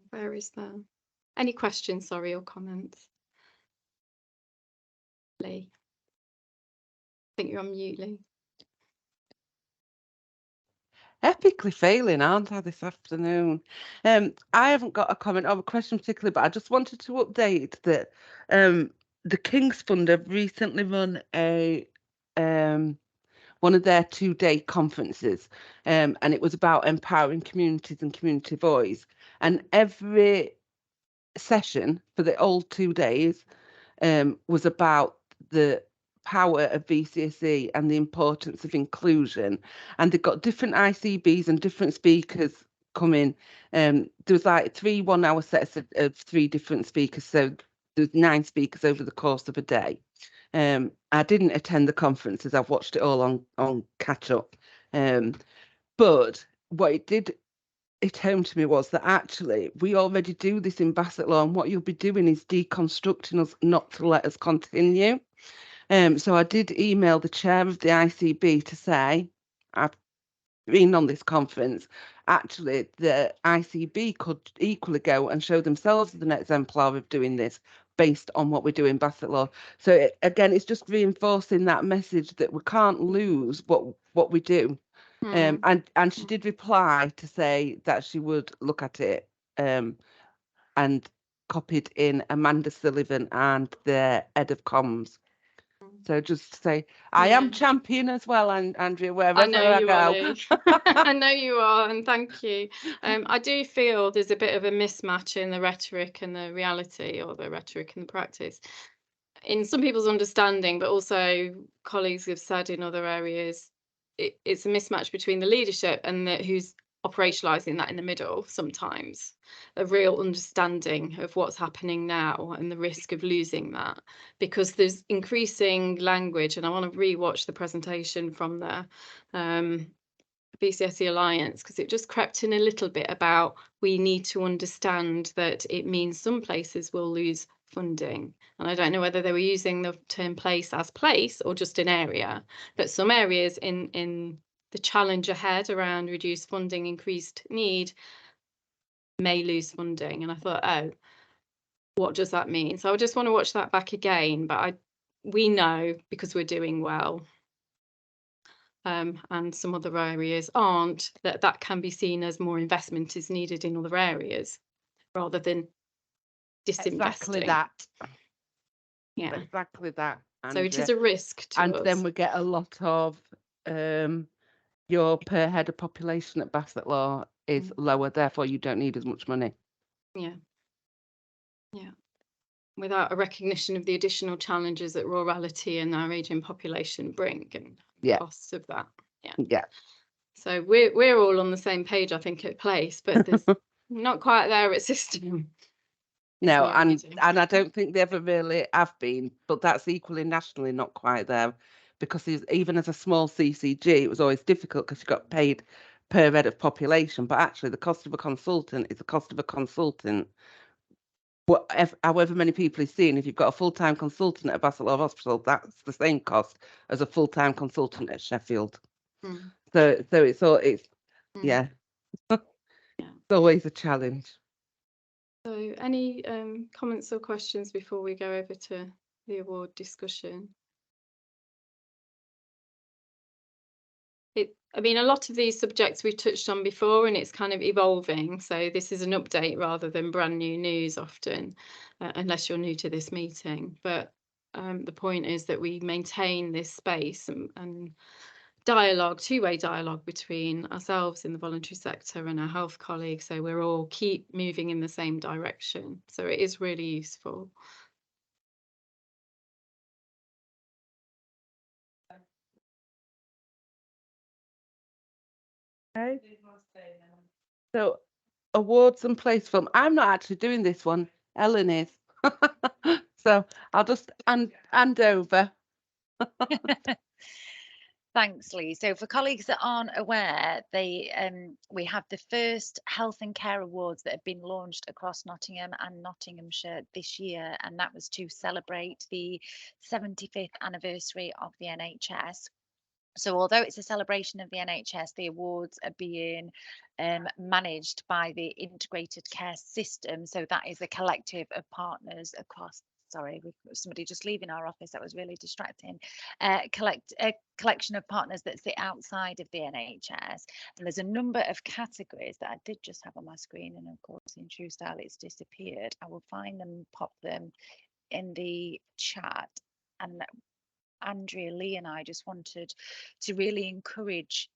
Where is there? Any questions, sorry, or comments? Lee. I think you're on mute, Lee. Epically failing, aren't I, this afternoon? I haven't got a comment or a question particularly, but I just wanted to update that the King's Fund have recently run a one of their 2-day conferences, and it was about empowering communities and community voice. And every session for the all 2 days was about the power of VCSE and the importance of inclusion. And they've got different ICBs and different speakers coming. There was like 3 1-hour sets of 3 different speakers, so there's 9 speakers over the course of a day. I didn't attend the conferences. I've watched it all on catch up. But what it did hit home to me was that actually we already do this in Bassetlaw, and what you'll be doing is deconstructing us not to let us continue. So I did email the chair of the ICB to say, I've been on this conference, actually the ICB could equally go and show themselves as an exemplar of doing this based on what we do in Bassetlaw. So again, it's just reinforcing that message that we can't lose what we do. And she did reply to say that she would look at it, and copied in Amanda Sullivan and the head of comms. So just to say, I am champion as well, and Andrea, wherever I go. I know you are, and thank you. I do feel there's a bit of a mismatch in the rhetoric and the reality, or the rhetoric and the practice, in some people's understanding, but also colleagues have said in other areas, it's a mismatch between the leadership and who's operationalizing that in the middle sometimes, a real understanding of what's happening now and the risk of losing that, because there's increasing language, and I want to re-watch the presentation from the BCSE Alliance, because it just crept in a little bit about we need to understand that it means some places will lose funding. And I don't know whether they were using the term place as place or just an area, but some areas in the challenge ahead around reduced funding, increased need, may lose funding. And I thought, oh, what does that mean? So I just want to watch that back again, but we know, because we're doing well, and some other areas aren't, that can be seen as more investment is needed in other areas rather than disinvesting. Exactly that. Yeah, exactly that. And, so it is a risk to and us. then we get a lot of your per head of population at Bassetlaw is lower, therefore you don't need as much money. Yeah, without a recognition of the additional challenges that rurality and our ageing population bring, and costs of that. Yeah. So we're all on the same page, I think, at place, but there's not quite there at system. No, and I don't think they ever really have been, but that's equally nationally not quite there, because even as a small CCG, it was always difficult because you got paid per head of population, but actually the cost of a consultant is the cost of a consultant. However many people he's seeing, if you've got a full-time consultant at Bassetlaw Hospital, that's the same cost as a full-time consultant at Sheffield. So it's yeah. It's always a challenge. So any comments or questions before we go over to the award discussion? I mean, a lot of these subjects we've touched on before, and it's kind of evolving. So this is an update rather than brand new news often, unless you're new to this meeting. But the point is that we maintain this space and dialogue, two-way dialogue between ourselves in the voluntary sector and our health colleagues. So we're all keep moving in the same direction. So it is really useful. Okay. So awards and place film. I'm not actually doing this one. Ellen is. So I'll just hand over. Thanks, Lee. So for colleagues that aren't aware, we have the first Health and Care Awards that have been launched across Nottingham and Nottinghamshire this year, and that was to celebrate the 75th anniversary of the NHS. So although it's a celebration of the NHS, the awards are being managed by the integrated care system. So that is a collective of partners across. Sorry, we've got somebody just leaving our office. That was really distracting. A collection of partners that sit outside of the NHS. And there's a number of categories that I did just have on my screen. And of course, in true style, it's disappeared. I will find them, pop them in the chat. And Andrea, Lee and I just wanted to really encourage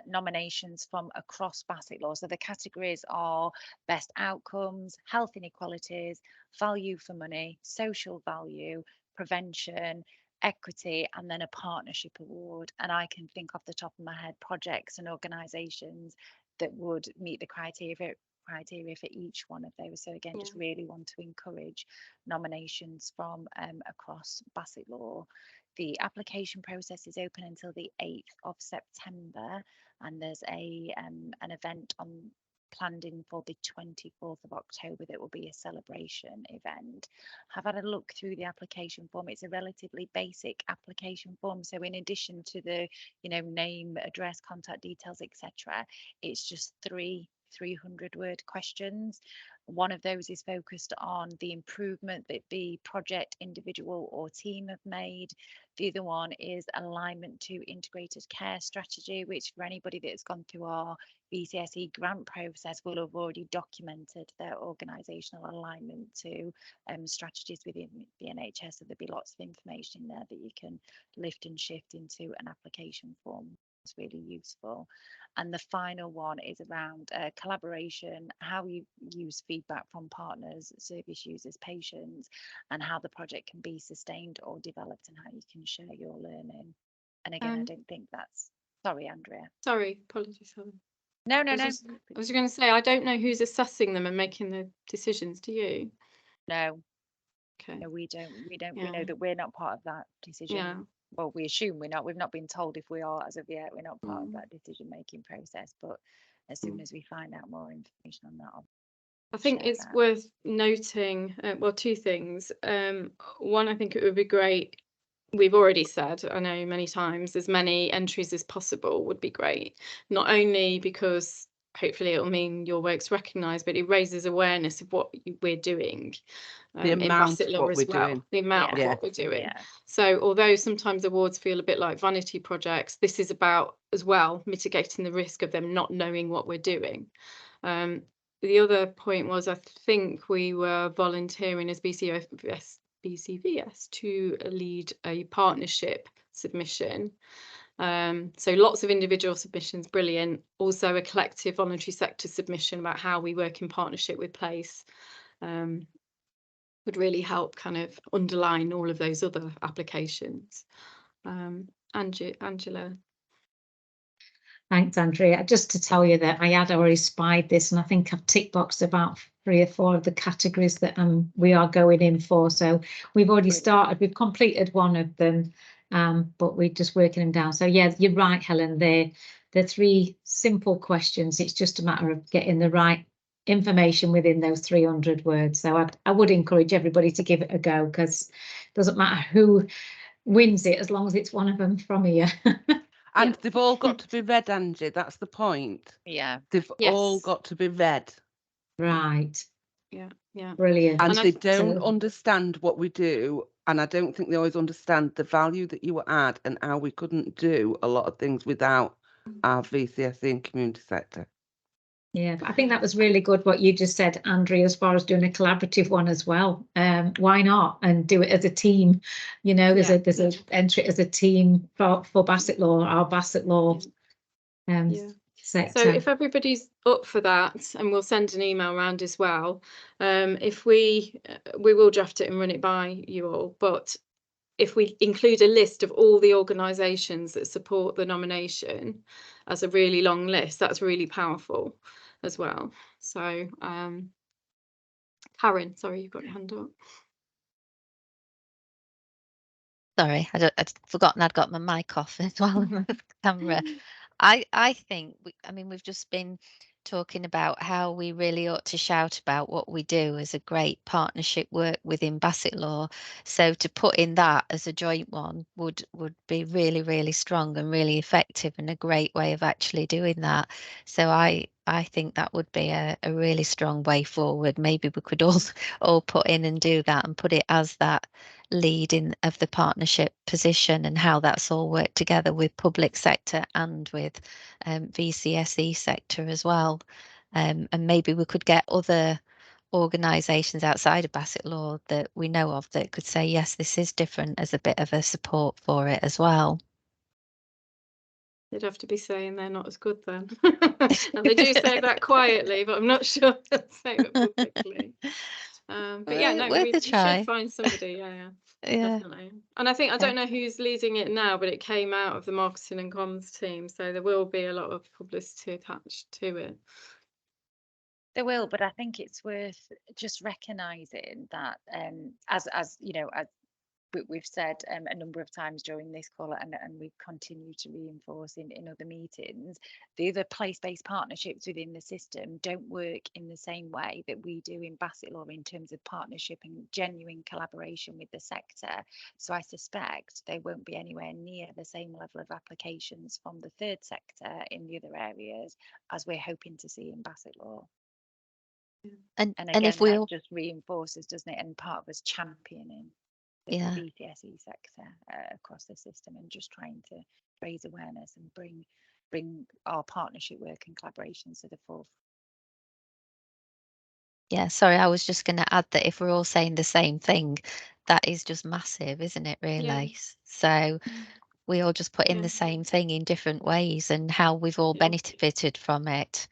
nominations from across Bassetlaw. So the categories are best outcomes, health inequalities, value for money, social value, prevention, equity, and then a partnership award. And I can think off the top of my head projects and organisations that would meet the criteria for each one of those. So again, just really want to encourage nominations from across Bassetlaw. The application process is open until the 8th of September, and there's an event planned in for the 24th of October that will be a celebration event. I've had a look through the application form. It's a relatively basic application form. So in addition to the, name, address, contact details, etc., it's just 300-word questions. One of those is focused on the improvement that the project, individual or team have made. The other one is alignment to integrated care strategy, which for anybody that's gone through our BCSE grant process will have already documented their organisational alignment to strategies within the NHS. So there'll be lots of information in there that you can lift and shift into an application form. It's really useful. And the final one is around collaboration, how you use feedback from partners, service users, patients, and how the project can be sustained or developed, and how you can share your learning. And again, I don't think that's Sorry, Andrea. Sorry, apologies, Helen. No, no, I was no. just, I was going to say, I don't know who's assessing them and making the decisions. Do you? No, Okay. no, we don't. We don't. We Yeah. know that we're not part of that decision. Yeah. Well, we assume we're not. We've not been told if we are as of yet. We're not part of Mm. that decision-making process. But as soon as we find out more information on that, I'll I think share it's that. worth noting, well, two things. One, I think it would be great. We've already said, I know many times, as many entries as possible would be great. Not only because hopefully it'll mean your work's recognised, but it raises awareness of what we're doing The in amount of Bassetlaw what as we're well. doing. The amount of Yeah. what we're doing. Yeah. So although sometimes awards feel a bit like vanity projects, this is about as well mitigating the risk of them not knowing what we're doing. The other point was, I think we were volunteering as BCVS to lead a partnership submission. So lots of individual submissions, brilliant. Also a collective voluntary sector submission about how we work in partnership with Place. Would really help kind of underline all of those other applications. Angela. Thanks, Andrea. Just to tell you that I had already spied this, and I think I've tick boxed about 3 or 4 of the categories that we are going in for. So we've already started. We've completed one of them, but we're just working them down. So yeah, you're right, Helen. They're 3 simple questions. It's just a matter of getting the right information within those 300 words. So I would encourage everybody to give it a go, because it doesn't matter who wins it as long as it's one of them from here. And they've all got to be read, Angie. That's the point. Yeah. They've all got to be read. Right. Yeah. Yeah. Brilliant. And they don't understand what we do. And I don't think they always understand the value that you add and how we couldn't do a lot of things without our VCSE and community sector. Yeah, I think that was really good what you just said, Andrea, as far as doing a collaborative one as well. Why not? And do it as a team. You know, there's an entry as a team for Bassetlaw, our Bassetlaw sector. So if everybody's up for that, and we'll send an email around as well, if we will draft it and run it by you all, but if we include a list of all the organisations that support the nomination as a really long list, that's really powerful as well. So Karen, sorry, you've got your hand up. Sorry, I'd forgotten I'd got my mic off as well on the camera. I think, we've just been talking about how we really ought to shout about what we do as a great partnership work within Bassetlaw. So to put in that as a joint one would be really, really strong and really effective, and a great way of actually doing that. So I think that would be a really strong way forward. Maybe we could all put in and do that and put it as that lead in of the partnership position, and how that's all worked together with public sector and with VCSE sector as well. And maybe we could get other organisations outside of Bassetlaw that we know of that could say, yes, this is different, as a bit of a support for it as well. They'd have to be saying they're not as good then. And they do say that quietly, but I'm not sure they'll say it publicly. But yeah, no, worth we a try. should find somebody. Yeah, Yeah. definitely. And I think, I don't know who's leading it now, but it came out of the marketing and comms team, so there will be a lot of publicity attached to it. There will, but I think it's worth just recognising that, as you know, as we've said a number of times during this call, and we continue to reinforce in other meetings, the other place-based partnerships within the system don't work in the same way that we do in Bassetlaw in terms of partnership and genuine collaboration with the sector. So I suspect there won't be anywhere near the same level of applications from the third sector in the other areas as we're hoping to see in Bassetlaw. And again, if we that all, just reinforces, doesn't it? And part of us championing the yeah, BCSE sector across the system, and just trying to raise awareness and bring our partnership work and collaborations to the forefront. yeah, sorry, I was just going to add that if we're all saying the same thing, that is just massive, isn't it, really? So we all just put in the same thing in different ways, and how we've all benefited from it.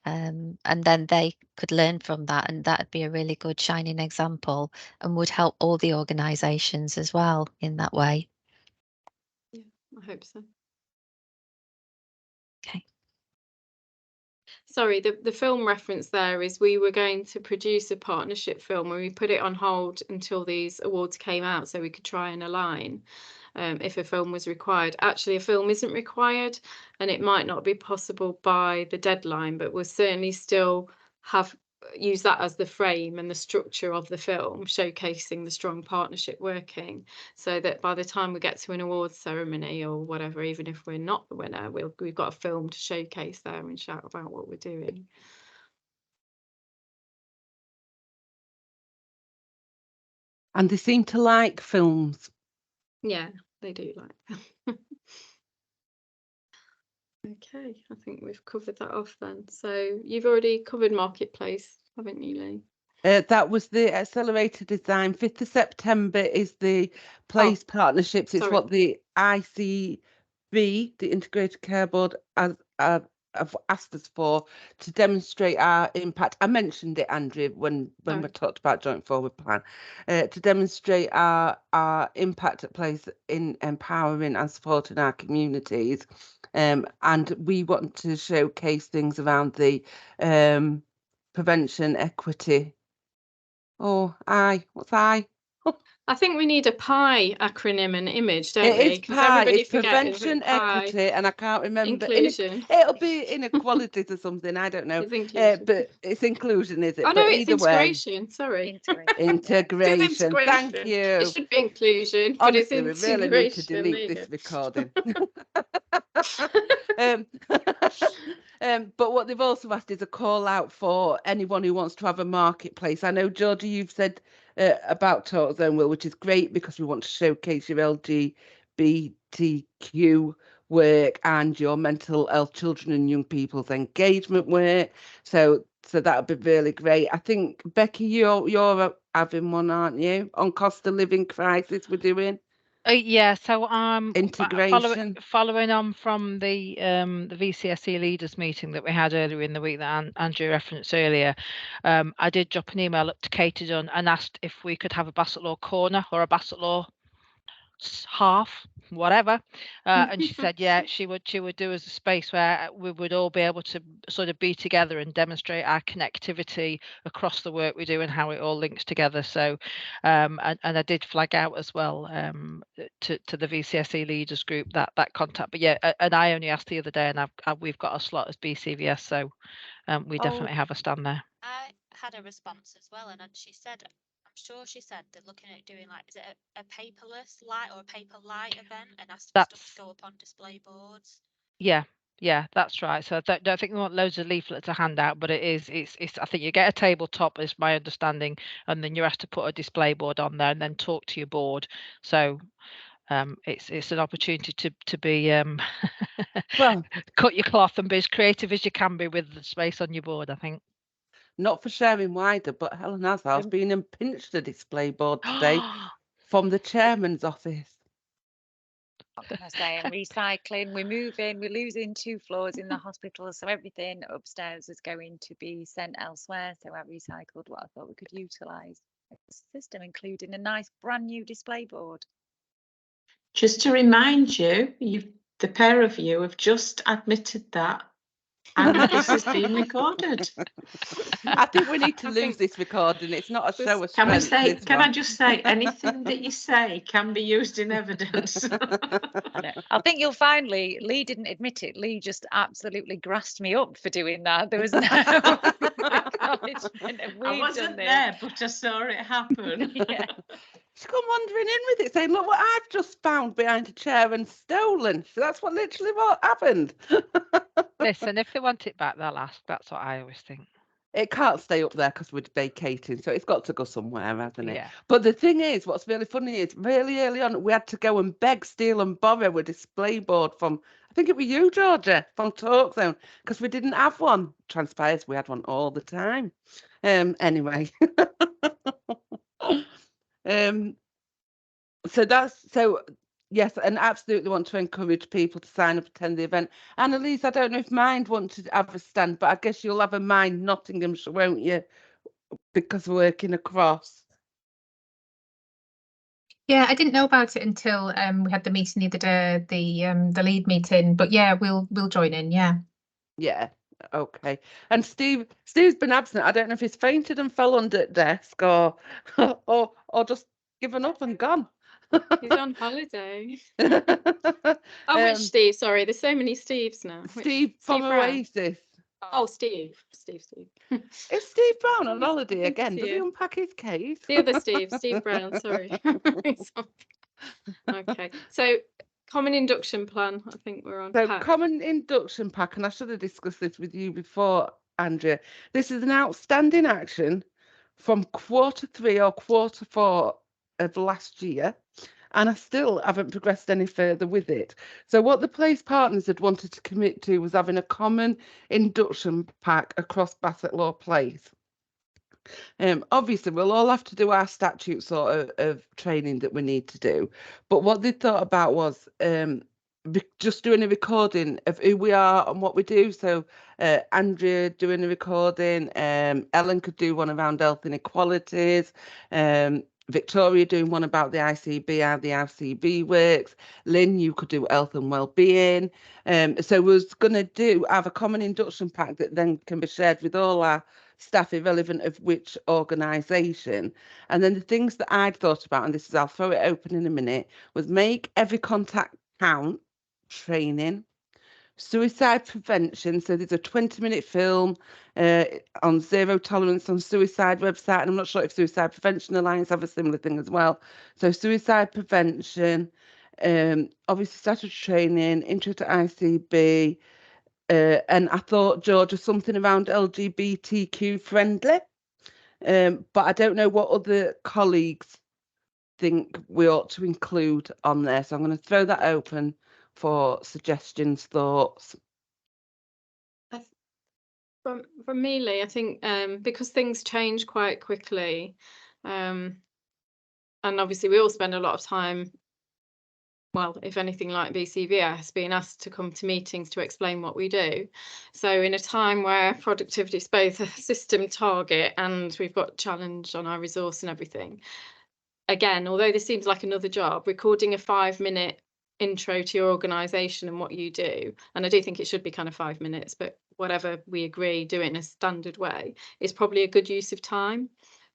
And then they could learn from that, and that'd be a really good shining example, and would help all the organisations as well in that way. Yeah, I hope so. Okay. Sorry, the film reference there is we were going to produce a partnership film and we put it on hold until these awards came out so we could try and align if a film was required. Actually, a film isn't required and it might not be possible by the deadline, but we'll certainly still use that as the frame and the structure of the film, showcasing the strong partnership working, so that by the time we get to an awards ceremony or whatever, even if we're not the winner, we've got a film to showcase there and shout about what we're doing. And they seem to like films. Yeah, they do like them. Okay, I think we've covered that off then. So you've already covered Marketplace, haven't you, Lee? That was the accelerated design. 5th of September is the place partnerships. It's sorry. what the ICB, the Integrated Care Board, have asked us for to demonstrate our impact. I mentioned it, Andrew, when we talked about Joint Forward Plan, to demonstrate our impact at place in empowering and supporting our communities. And we want to showcase things around the prevention, equity. Oh, what's I? I think we need a PIE acronym and image, don't we? It is Because PIE, everybody it's forgets prevention, PIE. equity, and I can't remember. Inclusion. It'll be inequalities or something, I don't know. It's inclusion. But it's inclusion, is it? Oh no, But it's either way. integration. Sorry. Integration. Thank you. It should be inclusion, but Honestly, it's we really need to integration. delete this recording. But what they've also asked is a call out for anyone who wants to have a marketplace. I know, Georgie, you've said about Total Zone Will, which is great because we want to showcase your LGBTQ work and your mental health, children and young people's engagement work. So that would be really great. I think, Becky, you're having one, aren't you? On cost of living crisis we're doing. Yeah, so integration. Following on from the VCSE leaders meeting that we had earlier in the week that Andrew referenced earlier, I did drop an email up to Katie Dunn and asked if we could have a Bassetlaw corner or a Bassetlaw half, whatever, and she said she would do as a space where we would all be able to sort of be together and demonstrate our connectivity across the work we do and how it all links together. So and I did flag out as well to the VCSE leaders group that contact, but yeah, and I only asked the other day and we've got a slot as BCVS, so we definitely have a stand there. I had a response as well, and she said, I'm sure she said they're looking at doing is it a paperless light or a paper light event, and asked for stuff to go up on display boards. Yeah, that's right. So I don't think we want loads of leaflets to hand out, but it's I think you get a tabletop, is my understanding, and then you have to put a display board on there and then talk to your board. So it's an opportunity to be well, cut your cloth and be as creative as you can be with the space on your board, I think. Not for sharing wider, but Helen has been and pinched a display board today from the chairman's office. What can I say? And recycling, we're moving, we're losing 2 floors in the hospital, so everything upstairs is going to be sent elsewhere. So I recycled what I thought we could utilise the system, including a nice brand new display board. Just to remind you, the pair of you have just admitted that. And this is being recorded. I think we need to lose this recording. It's not a show of strength. Can I just say, anything that you say can be used in evidence. I think you'll find Lee didn't admit it. Lee just absolutely grassed me up for doing that. There was no acknowledgement of I wasn't there, but I saw it happen. Yeah. She's come wandering in with it, saying, "Look what I've just found behind a chair and stolen." So that's literally what happened. Listen, if they want it back, they'll ask. That's what I always think. It can't stay up there because we're vacating, so it's got to go somewhere, hasn't it? Yeah. But the thing is, what's really funny is, really early on, we had to go and beg, steal and borrow a display board from, I think it was you, Georgia, from Talk Zone, because we didn't have one. Transpires we had one all the time. Anyway. Yes, and absolutely want to encourage people to sign up, attend the event. Annalise, I don't know if Mind want to have a stand, but I guess you'll have a Mind Nottinghamshire, won't you? Because we're working across. Yeah, I didn't know about it until we had the meeting the other day, the lead meeting. But yeah, we'll join in. Yeah. Yeah. Okay. And Steve's been absent. I don't know if he's fainted and fell under the desk or or just given up and gone. He's on holiday. Oh, which Steve? Sorry, there's so many Steves now. Steve from Brown? Oasis. Oh, Steve. Is Steve Brown on holiday think again? Does he so. unpack his case? The other Steve Brown, sorry. Okay, so common induction plan, I think we're on So pack. common induction pack, and I should have discussed this with you before, Andrea. This is an outstanding action from Q3 or Q4 of last year, and I still haven't progressed any further with it. So what the place partners had wanted to commit to was having a common induction pack across Bassetlaw Place. Obviously, we'll all have to do our statute sort of training that we need to do. But what they thought about was just doing a recording of who we are and what we do. So Andrea doing a recording, Ellen could do one around health inequalities, Victoria doing one about the ICB, how the ICB works. Lynn, you could do health and well-being. So we was going to have a common induction pack that then can be shared with all our staff, irrelevant of which organisation. And then the things that I'd thought about, and this is, I'll throw it open in a minute, was make every contact count training, suicide prevention. So there's a 20-minute film on zero tolerance on suicide website, and I'm not sure if Suicide Prevention Alliance have a similar thing as well. So suicide prevention, obviously statutory training, intro to ICB, and I thought, Georgia, something around LGBTQ friendly. But I don't know what other colleagues think we ought to include on there. So I'm going to throw that open for suggestions, thoughts. From me, Lee, I think because things change quite quickly, and obviously we all spend a lot of time, well, if anything like BCVS, being asked to come to meetings to explain what we do. So in a time where productivity is both a system target and we've got challenge on our resource and everything, again, although this seems like another job, recording a 5-minute intro to your organisation and what you do, and I do think it should be kind of 5 minutes, but whatever we agree, do it in a standard way, is probably a good use of time.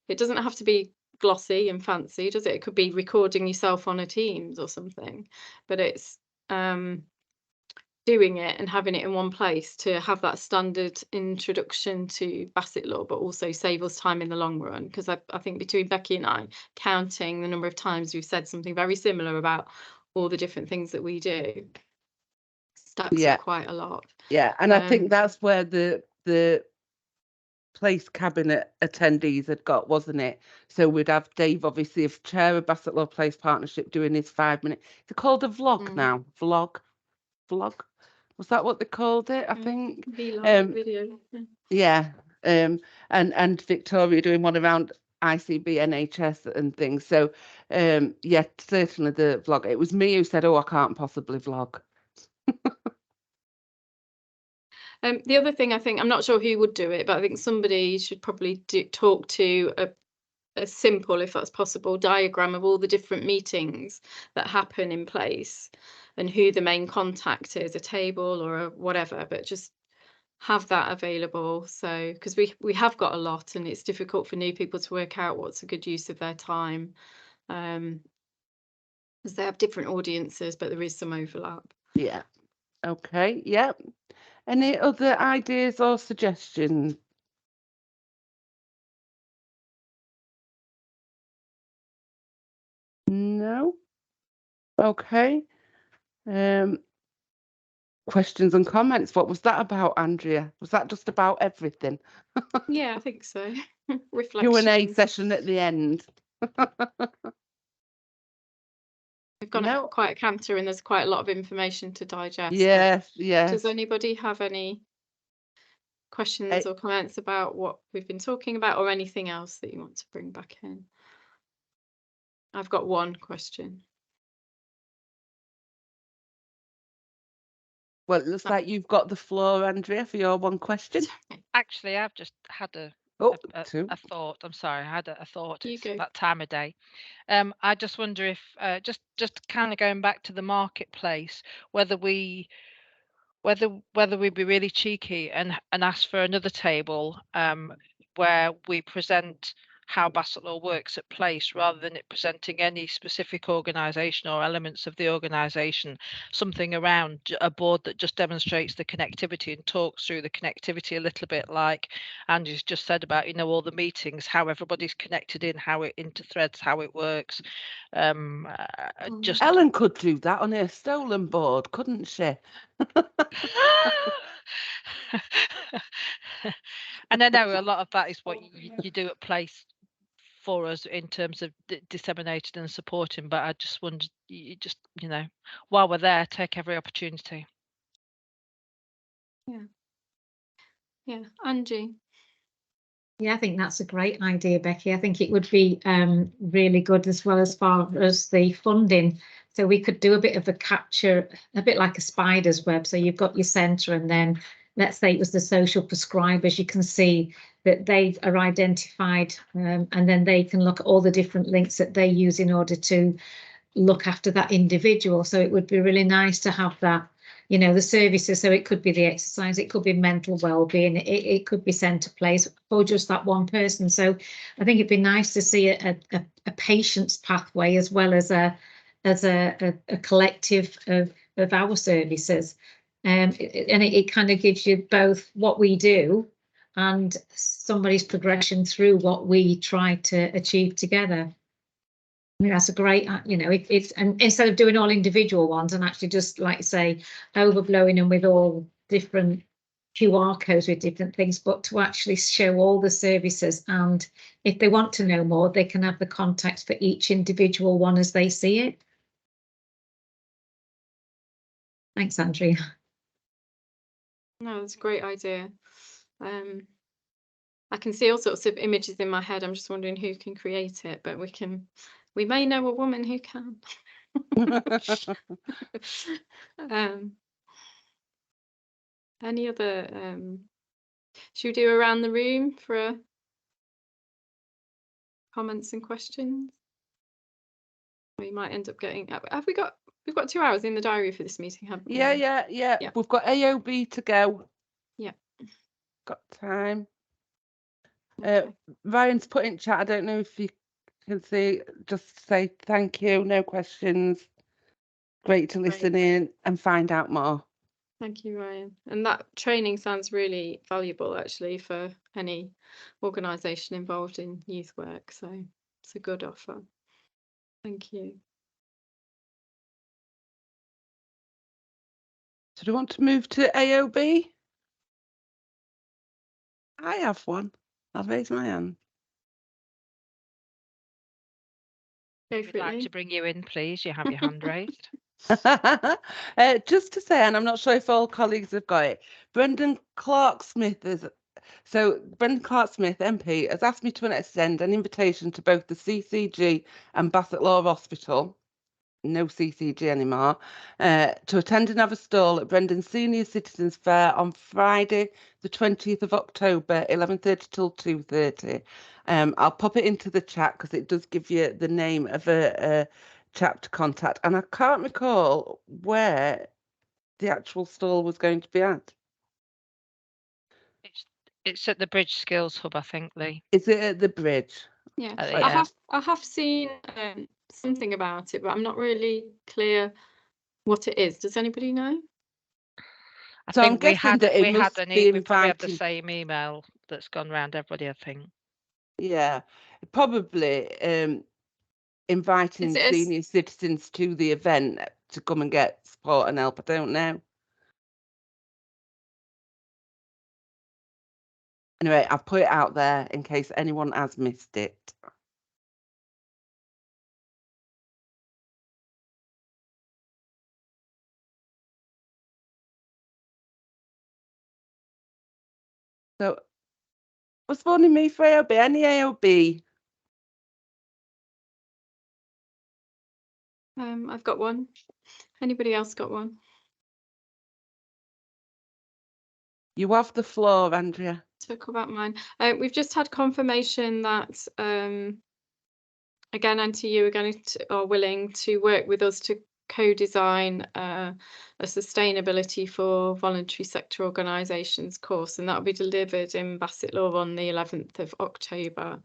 It doesn't have to be glossy and fancy, does it? It could be recording yourself on a Teams or something, but it's doing it and having it in one place to have that standard introduction to Bassetlaw, but also save us time in the long run. Because I think between Becky and I, counting the number of times we've said something very similar about all the different things that we do, stacks up quite a lot. Yeah, and I think that's where the place cabinet attendees had got, wasn't it? So we'd have Dave, obviously, as chair of Bassetlaw Place Partnership, doing his 5-minute. It's called a vlog now. Vlog. Was that what they called it? I think. Video. Yeah. And Victoria doing one around ICB, NHS and things. So yeah, certainly the vlog. It was me who said, "Oh, I can't possibly vlog." The other thing, I think, I'm not sure who would do it, but I think somebody should probably talk to a simple, if that's possible, diagram of all the different meetings that happen in place and who the main contact is, a table or a whatever, but just have that available. So because we have got a lot and it's difficult for new people to work out what's a good use of their time, because they have different audiences, but there is some overlap. Yeah. Okay. Yep. Any other ideas or suggestions? No. Okay. Questions and comments. What was that about, Andrea? Was that just about everything? Yeah, I think so. Reflection. Q&A session at the end. We've gone quite a canter and there's quite a lot of information to digest. Yes. Does anybody have any questions or comments about what we've been talking about, or anything else that you want to bring back in? I've got one question. Well, it looks like you've got the floor, Andrea, for your one question. Actually, I've just had a Oh, a two. thought. I'm sorry, I had a thought. You It's go. that time of day. I just wonder if just kind of going back to the marketplace, whether we'd be really cheeky and ask for another table where we present how Bassetlaw works at place rather than it presenting any specific organisation or elements of the organisation, something around a board that just demonstrates the connectivity and talks through the connectivity a little bit like Andy's just said about, all the meetings, how everybody's connected in, how it interthreads, how it works. Just Ellen could do that on her stolen board, couldn't she? and I know a lot of that is what you do at place for us in terms of disseminating and supporting, but I just wondered, you just, while we're there, take every opportunity. Yeah, Angie. Yeah, I think that's a great idea, Becky. I think it would be really good as far as the funding. So we could do a bit of a capture, a bit like a spider's web. So you've got your centre, and then let's say it was the social prescribers. You can see that they are identified, and then they can look at all the different links that they use in order to look after that individual. So it would be really nice to have that, the services. So it could be the exercise, it could be mental well-being, it could be centre place, or just that one person. So I think it'd be nice to see a patient's pathway as well as a collective of our services. And it kind of gives you both what we do and somebody's progression through what we try to achieve together. I mean, that's a great, it's, and instead of doing all individual ones and actually just, like say, overblowing them with all different QR codes with different things, but to actually show all the services, and if they want to know more, they can have the contacts for each individual one as they see it. Thanks, Andrea. No, that's a great idea. I can see all sorts of images in my head. I'm just wondering who can create it, but we may know a woman who can. Any other should we do around the room for comments and questions? We might end up getting, we've got 2 hours in the diary for this meeting, haven't we? Yeah. We've got AOB to go. Yeah. Got time. Okay. Ryan's put in chat, I don't know if you can see, just say thank you, no questions. Great to listen in and find out more. Thank you, Ryan. And that training sounds really valuable actually for any organisation involved in youth work. So it's a good offer. Thank you. So do you want to move to AOB? I have one. I'll raise my hand. We'd like to bring you in, please. You have your hand raised. Just to say, and I'm not sure if all colleagues have got it, Brendan Clark-Smith MP has asked me to extend an invitation to both the CCG and Bassetlaw Hospital, no CCG anymore, to attend and have a stall at Brendan's Senior Citizens Fair on Friday, the 20th of October, 11:30 till 2:30. I'll pop it into the chat because it does give you the name of a chap to contact, and I can't recall where the actual stall was going to be at. It's at the Bridge Skills Hub, I think, Lee. Is it at the bridge? Yeah, Yeah. I have seen something about it, but I'm not really clear what it is. Does anybody know? I So think I'm guessing that it must be we probably have the inviting. same email that's gone round everybody, I think. Yeah, probably inviting senior citizens to the event to come and get support and help. I don't know. Anyway, I've put it out there in case anyone has missed it. So, what's phoning me for AOB? Any AOB? I've got one. Anybody else got one? You have the floor, Andrea. talk about mine. We've just had confirmation that again, NTU are willing to work with us to co-design a sustainability for voluntary sector organisations course, and that will be delivered in Bassetlaw on the 11th of October.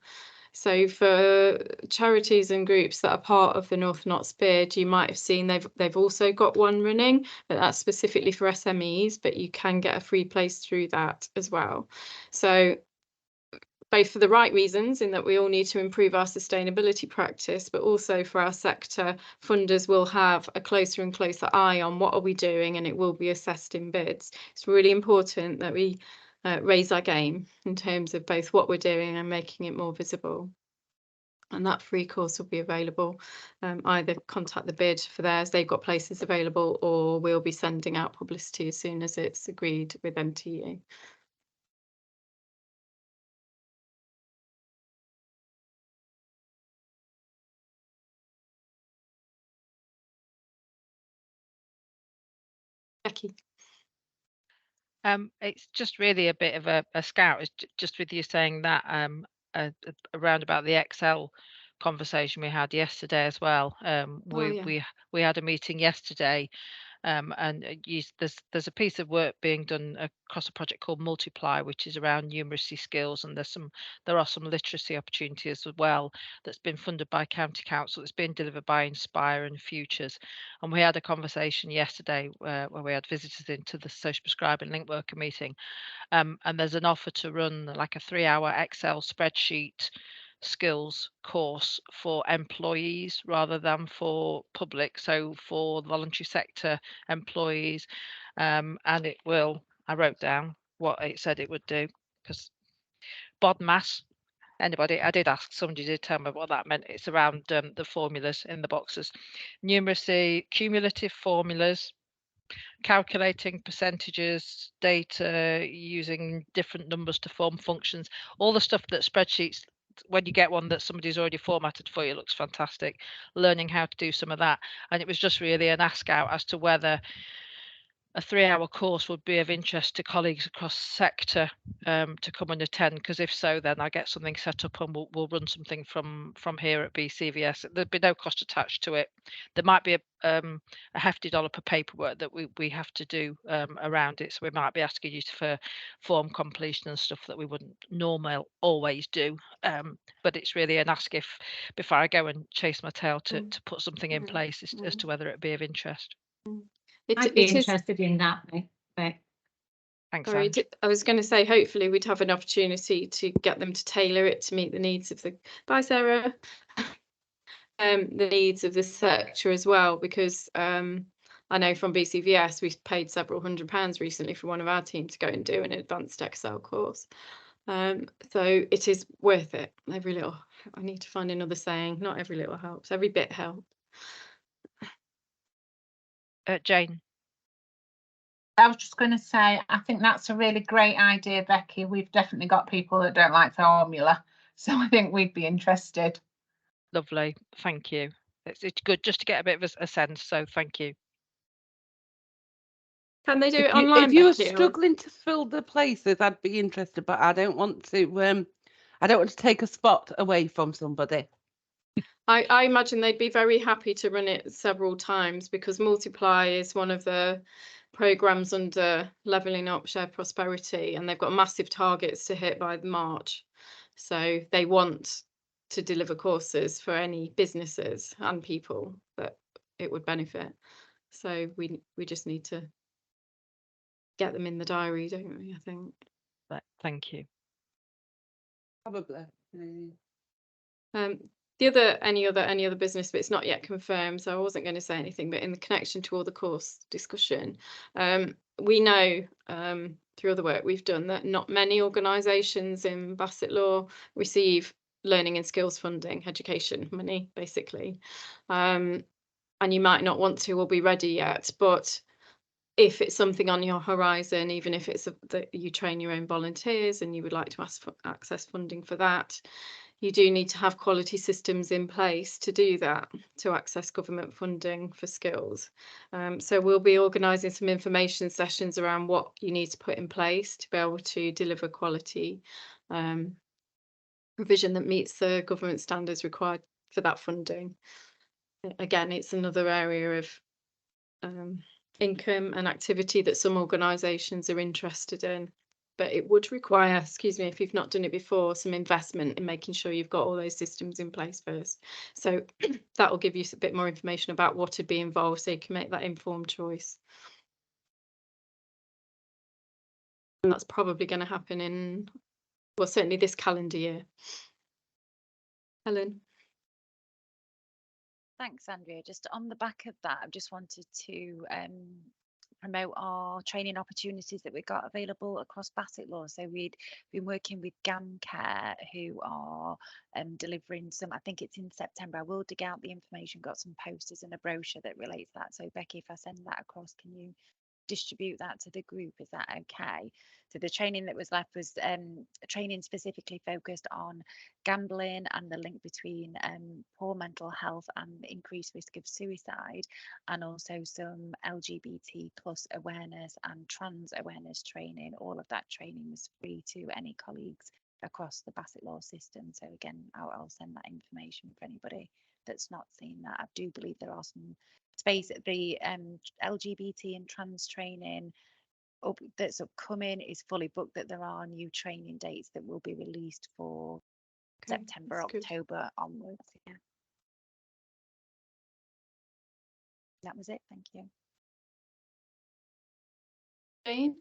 So for charities and groups that are part of the North Notts bid, you might have seen they've also got one running, but that's specifically for SMEs, but you can get a free place through that as well. So both for the right reasons, in that we all need to improve our sustainability practice, but also for our sector, funders will have a closer and closer eye on what are we doing, and it will be assessed in bids. It's really important that we raise our game in terms of both what we're doing and making it more visible. And that free course will be available. Either contact the bid for theirs, they've got places available, or we'll be sending out publicity as soon as it's agreed with NTU. Becky. It's just really a bit of a scout. It's just with you saying that around about the Excel conversation we had yesterday as well. We had a meeting yesterday, and there's a piece of work being done across a project called Multiply, which is around numeracy skills, and there are some literacy opportunities as well that's been funded by County Council. It's been delivered by Inspire and Futures, and we had a conversation yesterday where we had visitors into the social prescribing link worker meeting, and there's an offer to run like a 3-hour Excel spreadsheet skills course for employees rather than for public, so for the voluntary sector employees, and it will, I wrote down what it said it would do, because BODMAS, anybody, I did ask, somebody did tell me what that meant. It's around the formulas in the boxes, numeracy, cumulative formulas, calculating percentages, data, using different numbers to form functions, all the stuff that spreadsheets, when you get one that somebody's already formatted for you, looks fantastic. Learning how to do some of that. And it was just really an ask out as to whether a 3-hour course would be of interest to colleagues across sector to come and attend, because if so, then I get something set up and we'll run something from here at BCVS. There'd be no cost attached to it. There might be a hefty dollar per paperwork that we have to do around it, so we might be asking you for form completion and stuff that we wouldn't normally always do, but it's really an ask if before I go and chase my tail to put something in place as to whether it be of interest. I'd be interested in that, but thanks. Sorry, I was going to say, hopefully we'd have an opportunity to get them to tailor it to meet the needs of the Sarah, the needs of the sector as well, because I know from BCVS we paid several £100 recently for one of our team to go and do an advanced Excel course. So it is worth it. Every little, I need to find another saying, not every little helps, every bit helps. Jane. I was just going to say, I think that's a really great idea, Becky. We've definitely got people that don't like formula, so I think we'd be interested. Lovely, thank you. It's good just to get a bit of a sense, so thank you. Can they do it online? If you were struggling to fill the places, I'd be interested, but I don't want to take a spot away from somebody. I imagine they'd be very happy to run it several times, because Multiply is one of the programmes under Levelling Up Shared Prosperity, and they've got massive targets to hit by March. So they want to deliver courses for any businesses and people that it would benefit. So we just need to get them in the diary, don't we, I think. Thank you. Probably. Any other business, but it's not yet confirmed, so I wasn't going to say anything. But in the connection to all the course discussion, we know through other work we've done that not many organisations in Bassetlaw receive learning and skills funding, education money, basically. And you might not want to or be ready yet, but if it's something on your horizon, even if it's that you train your own volunteers and you would like to ask for access funding for that, you do need to have quality systems in place to do that, to access government funding for skills. So we'll be organising some information sessions around what you need to put in place to be able to deliver quality provision that meets the government standards required for that funding. Again, it's another area of income and activity that some organisations are interested in, but it would require, excuse me, if you've not done it before, some investment in making sure you've got all those systems in place first. So that will give you a bit more information about what would be involved, so you can make that informed choice. And that's probably going to happen in, well, certainly this calendar year. Helen. Thanks, Andrea. Just on the back of that, I just wanted to promote our training opportunities that we've got available across Bassetlaw. So we'd been working with GAM Care, who are delivering some, I think it's in September. I will dig out the information, got some posters and a brochure that relates to that. So Becky, if I send that across, can you distribute that to the group? Is that okay? So the training that was left was training specifically focused on gambling and the link between poor mental health and increased risk of suicide, and also some LGBT plus awareness and trans awareness training. All of that training was free to any colleagues across the Bassetlaw system. So again, I'll send that information for anybody that's not seen that. I do believe there are some space at the LGBT and trans training that's upcoming is fully booked, that there are new training dates that will be released for September, October onwards. Yeah. That was it. Thank you. Jane?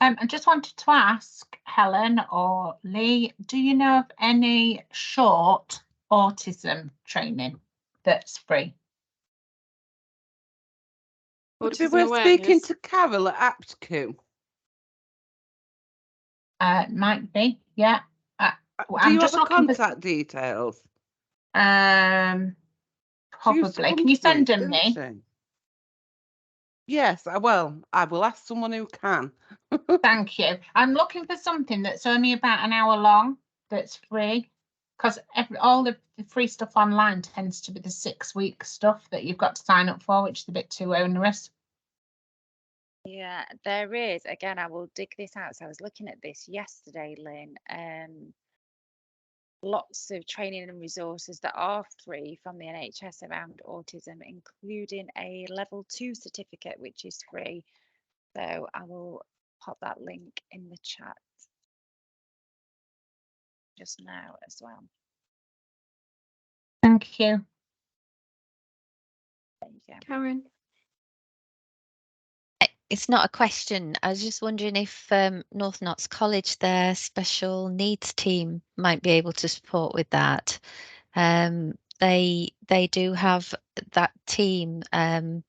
I just wanted to ask Helen or Lee, do you know of any short autism training that's free? Would it be worth speaking to Carol at APTQ? Might be, yeah. Do you have the contact details? Probably. Can you send them me? Yes, I will ask someone who can. Thank you. I'm looking for something that's only about an hour long, that's free, because all the free stuff online tends to be the 6-week stuff that you've got to sign up for, which is a bit too onerous. Yeah, there is. Again, I will dig this out. So I was looking at this yesterday, Lynn. Lots of training and resources that are free from the NHS around autism, including a level 2 certificate, which is free. So I will pop that link in the chat just now as well. Thank you. There you go. Karen? It's not a question. I was just wondering if North Notts College, their special needs team, might be able to support with that. They do have that team that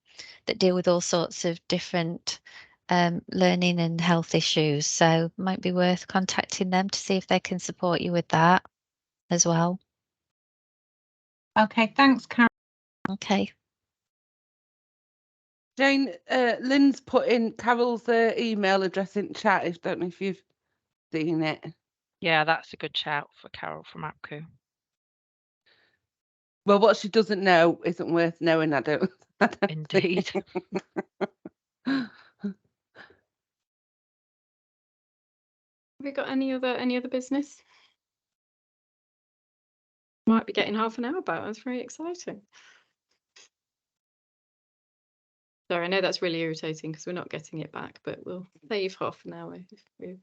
deal with all sorts of different learning and health issues. So it might be worth contacting them to see if they can support you with that as well. Okay, thanks, Karen. Okay. Jane, Lynn's put in Carol's email address in chat. I don't know if you've seen it. Yeah, that's a good shout for Carol from APCU. Well, what she doesn't know isn't worth knowing, I don't Indeed. Have we got any other business? Might be getting half an hour back. That's very exciting. Sorry, I know that's really irritating because we're not getting it back, but we'll save half an hour if we.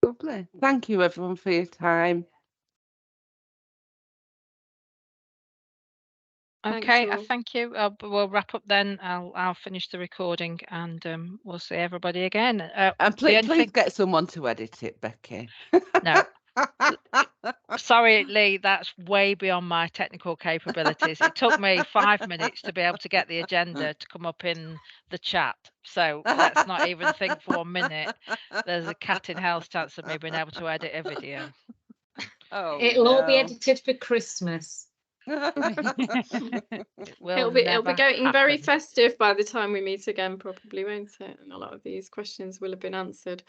Lovely. Thank you, everyone, for your time. Okay, thank you. We'll wrap up then. I'll finish the recording and we'll see everybody again. And please get someone to edit it, Becky. No. Sorry, Lee, that's way beyond my technical capabilities. It took me 5 minutes to be able to get the agenda to come up in the chat. So let's not even think for 1 minute there's a cat in hell's chance of me being able to edit a video. Oh, it'll all be edited for Christmas. It'll be getting very festive by the time we meet again, probably, won't it? And a lot of these questions will have been answered.